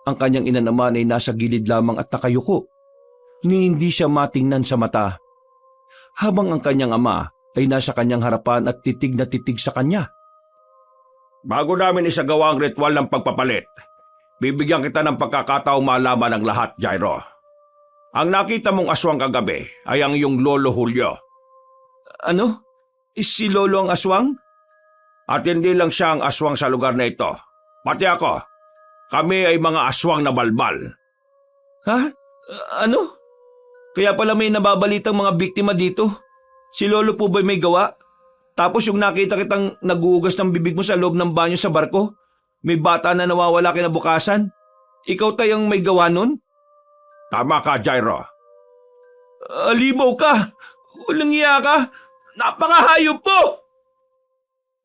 Ang kanyang ina naman ay nasa gilid lamang at nakayuko, ni hindi siya matingnan sa mata. Habang ang kanyang ama ay nasa kanyang harapan at titig na titig sa kanya. Bago namin isagawa ang ritual ng pagpapalit, bibigyan kita ng pagkakataong malaman ang lahat, Jairo. Ang nakita mong aswang kagabi ay ang iyong lolo Julio. Ano? Si Lolo ang aswang? At hindi lang siya ang aswang sa lugar na ito. Pati ako. Kami ay mga aswang na balbal. Ha? Ano? Kaya pala may nababalitang mga biktima dito. Si Lolo po ba may gawa? Tapos yung nakita kitang naguhugas ng bibig mo sa loob ng banyo sa barko, may bata na nawawala kinabukasan. Ikaw tayong may gawa nun? Tama ka, Jairo. Alibaw ka! Walang iya ka! Napakahayop mo!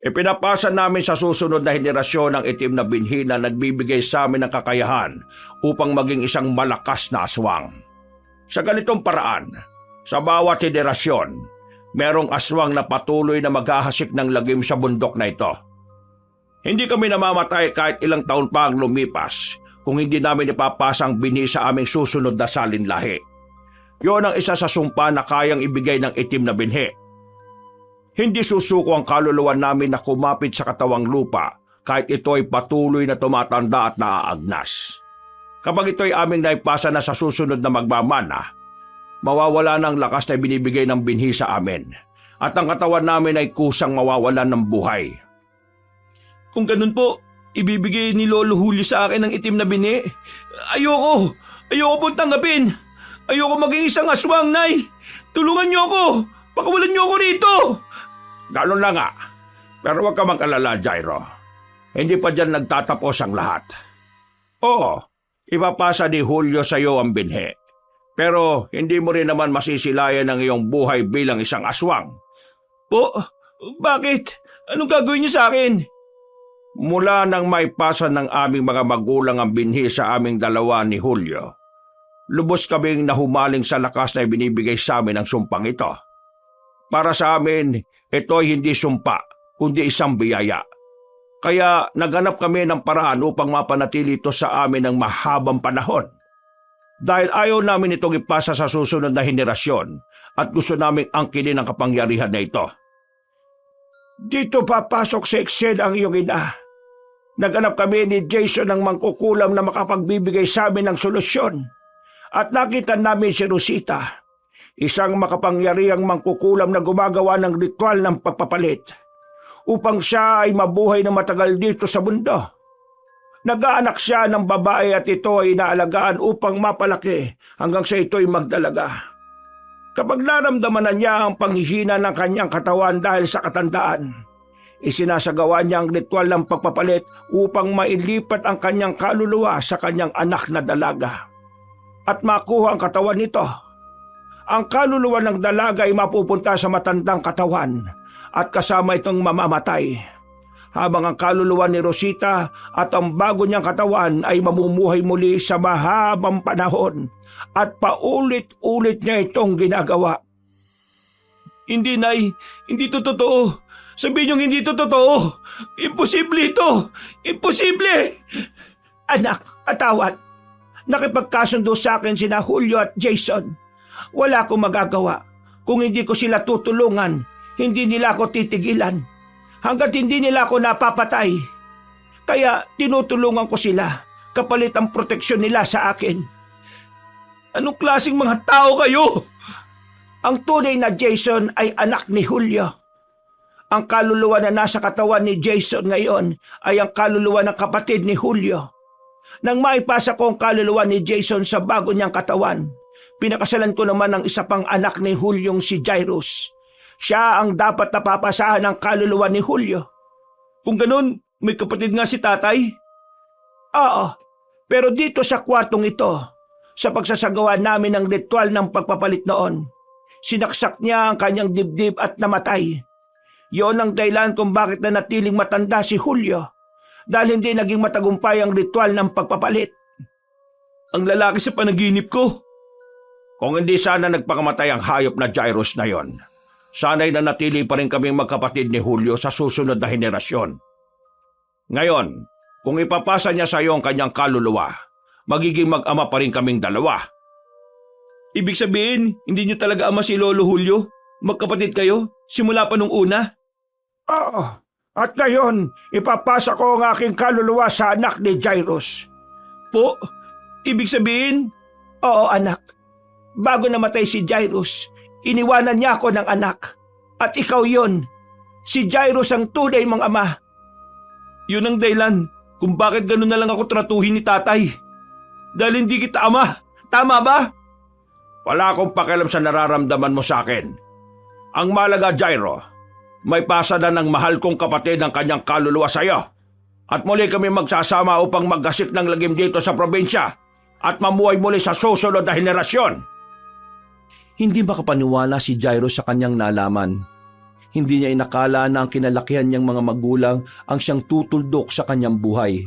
Ipinapasa namin sa susunod na henerasyon ang itim na binhi na nagbibigay sa amin ng kakayahan upang maging isang malakas na aswang. Sa ganitong paraan, sa bawat henerasyon, merong aswang na patuloy na maghahasik ng lagim sa bundok na ito. Hindi kami namamatay kahit ilang taon pa ang lumipas kung hindi namin ipapasa ang binhi sa aming susunod na salinlahi. Yon ang isa sa sumpa na kayang ibigay ng itim na binhi. Hindi susuko ang kaluluwa namin na kumapit sa katawang lupa kahit ito ay patuloy na tumatanda at naaagnas. Kapag ito ay aming naipasa na sa susunod na magmamana, mawawala ng lakas na binibigay ng binhi sa amin at ang katawan namin ay kusang mawawalan ng buhay. Kung ganun po, ibibigay ni Lolo Julio sa akin ng itim na binhi. Ayoko! Ayoko pong tanggapin! Ayoko maging isang aswang, Nay! Tulungan niyo ako! Pakawalan niyo ako rito! Gano'n na nga. Pero huwag ka mag-alala, Jairo. Hindi pa dyan nagtatapos ang lahat. Oo, ipapasa ni Julio sa iyo ang binhi. Pero hindi mo rin naman masisilayan ang iyong buhay bilang isang aswang. Po? Bakit? Anong gagawin niyo sa akin? Mula nang maipasa ng aming mga magulang ang binhi sa aming dalawa ni Julio, lubos kaming nahumaling sa lakas na ibinibigay sa amin ng sumpang ito. Para sa amin, ito ay hindi sumpa, kundi isang biyaya. Kaya naghanap kami ng paraan upang mapanatili ito sa amin ng mahabang panahon. Dahil ayaw namin itong ipasa sa susunod na henerasyon at gusto naming angkinin ang kapangyarihan na ito. Dito papasok sa Excel ang iyong ina. Naghanap kami ni Jason ng mangkukulam na makapagbibigay sa amin ng solusyon. At nakita namin si Rosita, isang makapangyarihang mangkukulam na gumagawa ng ritual ng pagpapalit upang siya ay mabuhay na matagal dito sa mundo. Nag-aanak siya ng babae at ito ay inaalagaan upang mapalaki hanggang sa ito'y magdalaga. Kapag naramdaman na niya ang panghihina ng kanyang katawan dahil sa katandaan, isinasagawa niya ang ritual ng pagpapalit upang mailipat ang kanyang kaluluwa sa kanyang anak na dalaga at makuha ang katawan nito. Ang kaluluwa ng dalaga ay mapupunta sa matandang katawan at kasama itong mamamatay, habang ang kaluluwa ni Rosita at ang bago niyang katawan ay mamumuhay muli sa mahabang panahon at paulit-ulit niya itong ginagawa. Hindi, Nay. Hindi ito totoo. Sabihin niyong hindi ito totoo. Imposible ito. Imposible! Anak, atawad. Nakipagkasundo sa akin sina Julio at Jason. Wala akong magagawa. Kung hindi ko sila tutulungan, hindi nila ako titigilan. Hanggat hindi nila ako napapatay. Kaya tinutulungan ko sila, kapalit ang proteksyon nila sa akin. Anong klaseng mga tao kayo? Ang tunay na Jason ay anak ni Julio. Ang kaluluwa na nasa katawan ni Jason ngayon ay ang kaluluwa ng kapatid ni Julio. Nang maipasa ko ang kaluluwa ni Jason sa bago niyang katawan, pinakasalan ko naman ang isa pang anak ni Juliong si Jairus. Siya ang dapat napapasahan ng kaluluwa ni Julio. Kung ganun, may kapatid nga si tatay? Oo, pero dito sa kwartong ito, sa pagsasagawa namin ng ritual ng pagpapalit noon, sinaksak niya ang kanyang dibdib at namatay. Yon ang dahilan kung bakit nanatiling matanda si Julio, dahil hindi naging matagumpay ang ritual ng pagpapalit. Ang lalaki sa panaginip ko. Kung hindi sana nagpakamatay ang hayop na Jairus na yon, sana'y nanatili pa rin kaming magkapatid ni Julio sa susunod na henerasyon. Ngayon, kung ipapasa niya sa iyo ang kanyang kaluluwa, magiging mag-ama pa rin kaming dalawa. Ibig sabihin, hindi niyo talaga ama si Lolo Julio? Magkapatid kayo? Simula pa nung una? Oo, at ngayon, ipapasa ko ang aking kaluluwa sa anak ni Jairus. Po, ibig sabihin? Oo, anak. bago namatay si Jairus, iniwanan niya ako ng anak. At ikaw yon, si Jairus ang tunay mong ama. Yun ang dahilan kung bakit gano'n na lang ako tratuhin ni tatay. Dahil hindi kita ama. Tama ba? Wala akong pakialam sa nararamdaman mo sa akin. Ang malaga, Jairo, may pasada ng mahal kong kapatid ang kanyang kaluluwa sa iyo. At muli kami magsasama upang maggasik ng lagim dito sa probinsya at mamuhay muli sa susunod na henerasyon. Hindi makapaniwala si Jairo sa kanyang nalaman. Hindi niya inakala na ang kinalakihan niyang mga magulang ang siyang tutuldok sa kanyang buhay.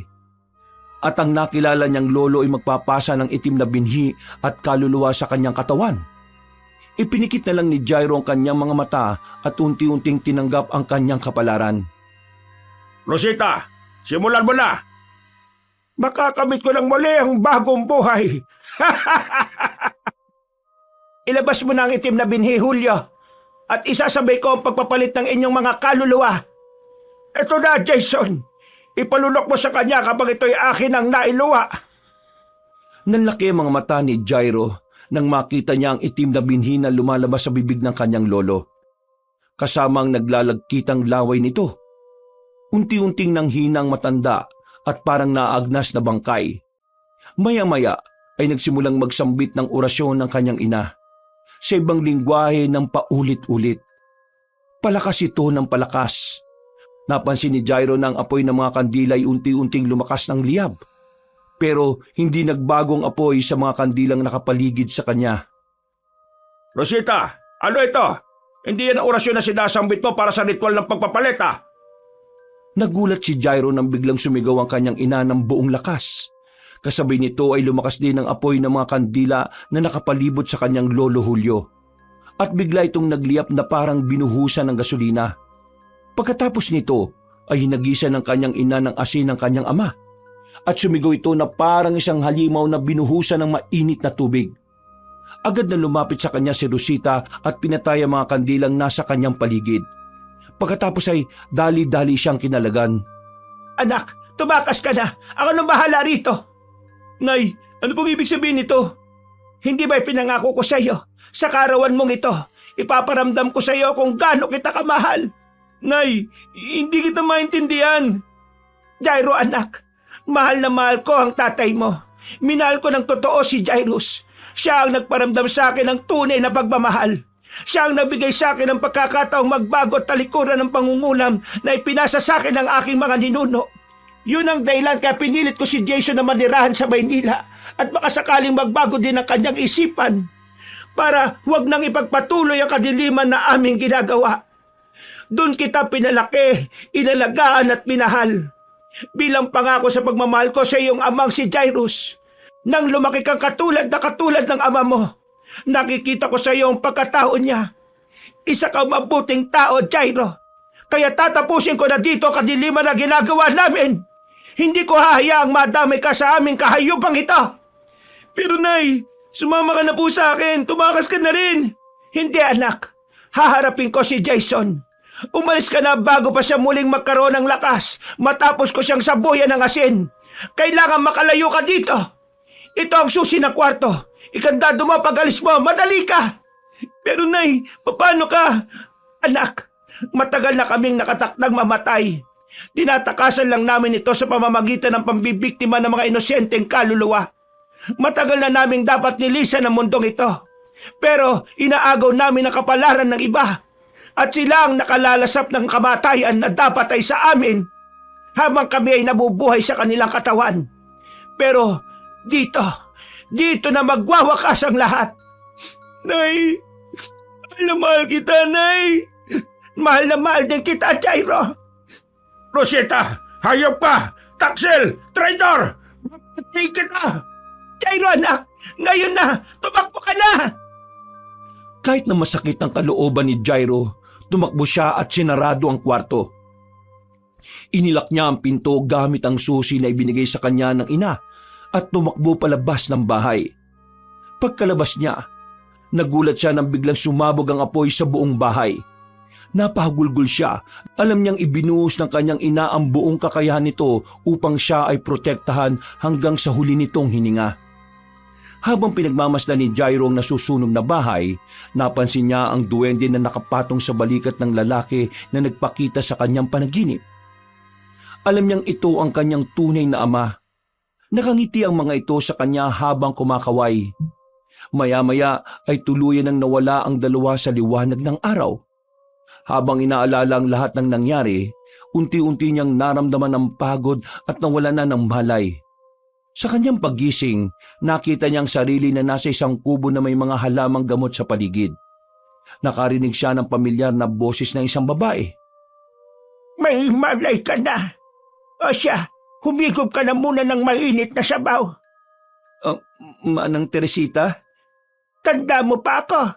At ang nakilala niyang lolo ay magpapasa ng itim na binhi at kaluluwa sa kanyang katawan. Ipinikit na lang ni Jairo ang kanyang mga mata at unti-unting tinanggap ang kanyang kapalaran. Rosita, simulan mo na! Makakamit ko ng muli ang bagong buhay. Ilabas mo na ang itim na binhi, Julio, at isasabay ko ang pagpapalit ng inyong mga kaluluwa. Ito na, Jason. Ipalunok mo sa kanya kapag ito'y akin ang nailuwa. Nanlaki ang mga mata ni Jairo nang makita niya ang itim na binhi na lumalabas sa bibig ng kanyang lolo. Kasamang naglalagkitang laway nito. Unti-unting nanghinang matanda at parang naagnas na bangkay. Maya-maya ay nagsimulang magsambit ng orasyon ng kanyang ina sa ibang lingwahe ng paulit-ulit. Palakas ito ng palakas. Napansin ni Jairo na ang apoy ng mga kandila ay unti-unting lumakas ng liyab. Pero hindi nagbagong apoy sa mga kandilang nakapaligid sa kanya. Rosita, ano ito? Hindi yan ang orasyon na sinasambit mo para sa ritual ng pagpapalita. Nagulat si Jairo nang biglang sumigaw ang kanyang ina ng buong lakas. Kasabay nito ay lumakas din ang apoy ng mga kandila na nakapalibot sa kanyang lolo Julio. At bigla itong nagliyap na parang binuhusan ng gasolina. Pagkatapos nito ay hinagisa ng kanyang ina ng asin ng kanyang ama. At sumigaw ito na parang isang halimaw na binuhusan ng mainit na tubig. Agad na lumapit sa kanya si Rosita at pinatay ang mga kandilang nasa kanyang paligid. Pagkatapos ay dali-dali siyang kinalagan. Anak, tumakas ka na. Ako nang bahala rito. Nay, ano pong ibig sabihin nito? Hindi ba pinangako ko sa iyo? Sa karawan mong ito, ipaparamdam ko sa iyo kung gaano kita kamahal. Nay, hindi kita maintindihan. Jairo anak, mahal na mahal ko ang tatay mo. Minahal ko ng totoo si Jairus. Siya ang nagparamdam sa akin ng tunay na pagmamahal. Siya ang nagbigay sa akin ng pagkakataong magbago at talikuran ng pangungulam na ipinasa sa akin ng aking mga ninuno. Yun ang dahilan kaya pinilit ko si Jason na manirahan sa Maynila at baka sakaling magbago din ang kanyang isipan para huwag nang ipagpatuloy ang kadiliman na aming ginagawa. Doon kita pinalaki, inalagaan at minahal. Bilang pangako sa pagmamahal ko sa iyong amang si Jairus. Nang lumaki kang katulad ng ama mo, nakikita ko sa iyo ang pagkatao niya. Isa kang mabuting tao, Jairo. Kaya tatapusin ko na dito ang kadiliman na ginagawa namin. Hindi ko hahayaang madamay ka sa aming kahayupang ito. Pero Nay, sumama ka na po sa akin. Tumakas ka na rin. Hindi anak. Haharapin ko si Jason. Umalis ka na bago pa siya muling magkaroon ng lakas matapos ko siyang sabuyan ng asin. Kailangan makalayo ka dito. Ito ang susi ng kwarto. Ikandado mo pag alis mo. Madali ka. Pero Nay, paano ka? Anak, matagal na kaming nakatakdang mamatay. Tinatakasan lang namin ito sa pamamagitan ng pambibiktima ng mga inosenteng kaluluwa. Matagal na naming dapat nilisan ang mundong ito. Pero inaagaw namin ang kapalaran ng iba. At sila ang nakalalasap ng kamatayan na dapat ay sa amin habang kami ay nabubuhay sa kanilang katawan. Pero dito na magwawakas ang lahat. Nay, mahal kita, Nay. Mahal na mahal din kita, Jairo. Rosita, hayop ka! Taksel! Traitor! Mapatay kita! Jairo anak, ngayon na! Tumakbo ka na! Kahit na masakit ang kalooban ni Jairo, tumakbo siya at sinarado ang kwarto. Inilak niya ang pinto gamit ang susi na ibinigay sa kanya ng ina at tumakbo palabas ng bahay. Pagkalabas niya, nagulat siya nang biglang sumabog ang apoy sa buong bahay. Napahagulgol siya. Alam niyang ibinuhos ng kanyang ina ang buong kakayahan nito upang siya ay protektahan hanggang sa huli nitong hininga. Habang pinagmamasdan ni Jairo ang nasusunog na bahay, napansin niya ang duwende na nakapatong sa balikat ng lalaki na nagpakita sa kanyang panaginip. Alam niyang ito ang kanyang tunay na ama. Nakangiti ang mga ito sa kanya habang kumakaway. Maya-maya ay tuluyan nang nawala ang dalawa sa liwanag ng araw. Habang inaalala ang lahat ng nangyari, unti-unti niyang naramdaman ang pagod at nawala na ng malay. Sa kanyang paggising, nakita niyang sarili na nasa isang kubo na may mga halamang gamot sa paligid. Nakarinig siya ng pamilyar na boses ng isang babae. May malay ka na. O siya, humigop ka na muna ng mainit na sabaw. Manang Teresita? Tanda mo pa ako.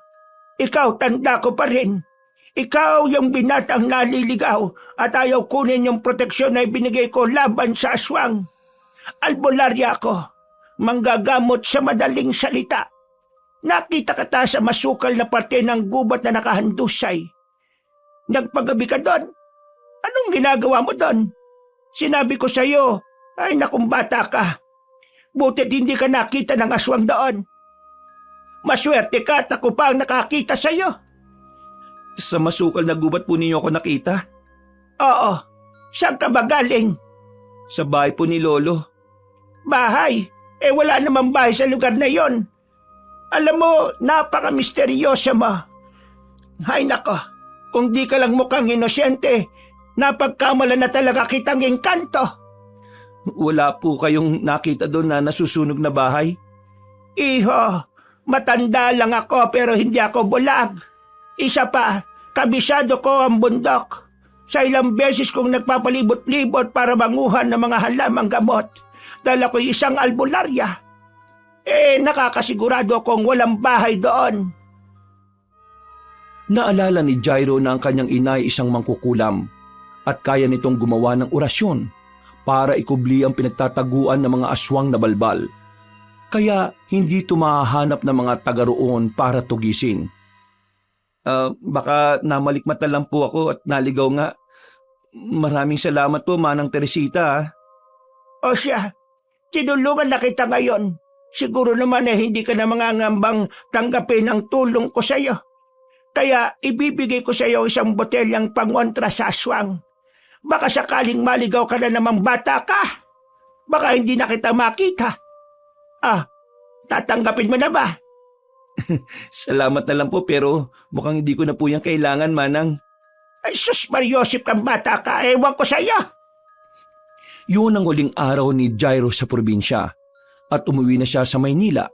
Ikaw tanda ko pa rin. Ikaw yung binatang naliligaw at ayaw kunin yung proteksyon na ibinigay ko laban sa aswang. Albularya ako, manggagamot sa madaling salita. Nakita ka sa masukal na parte ng gubat na nakahandusay. Nagpagabi ka doon. Anong ginagawa mo doon? Sinabi ko sa iyo, ay nakong bata ka. Butit hindi ka nakita ng aswang doon. Maswerte ka at ako pa ang nakakita sa iyo. Sa masukal na gubat po ninyo ako nakita? Oo. Saan ka ba galing? Sa bahay po ni Lolo. Bahay? Wala namang bahay sa lugar na yon. Alam mo, napaka-misteryoso mo. Hay nako, kung di ka lang mukhang inosyente, napagkamala na talaga kitang engkanto. Wala po kayong nakita doon na nasusunog na bahay? Iho, matanda lang ako pero hindi ako bulag. Isa pa, kabisado ko ang bundok. Sa ilang beses kong nagpapalibot-libot para manguhan ng mga halamang gamot, dala ko isang albularya. Nakakasigurado kong walang bahay doon. Naalala ni Jairo na ang kanyang ina ay isang mangkukulam at kaya nitong gumawa ng orasyon para ikubli ang pinagtataguan ng mga aswang na balbal. Kaya hindi tumahanap ng mga taga roon para tugisin. Baka namalikmata lang po ako at naligaw nga. Maraming salamat po, Manang Teresita. O siya, tinulungan na kita ngayon. Siguro naman hindi ka na mangangambang tanggapin ang tulong ko sa iyo. Kaya ibibigay ko sa iyo isang botelyang pangontra sa aswang. Baka sakaling maligaw ka na namang bata ka. Baka hindi na kita makita. Tatanggapin mo na ba? Salamat na lang po pero mukhang hindi ko na po yan kailangan, Manang. Ay sus, Mariosip kang bata ka. Ewan ko sa iyo. Yun ang huling araw ni Jairo sa probinsya at umuwi na siya sa Maynila.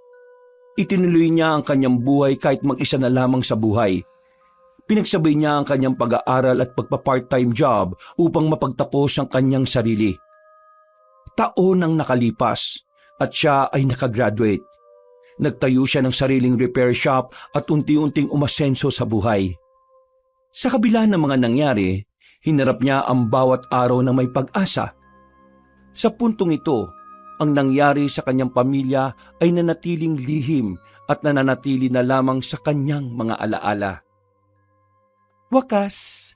Itinuloy niya ang kanyang buhay kahit mag-isa na lamang sa buhay. Pinagsabay niya ang kanyang pag-aaral at pagpa-part-time job upang mapagtapos ang kanyang sarili. Taon ang nakalipas at siya ay nakagraduate. Nagtayo siya ng sariling repair shop at unti-unting umasenso sa buhay. Sa kabila ng mga nangyari, hinarap niya ang bawat araw na may pag-asa. Sa puntong ito, ang nangyari sa kanyang pamilya ay nanatiling lihim at nananatili na lamang sa kanyang mga alaala. Wakas,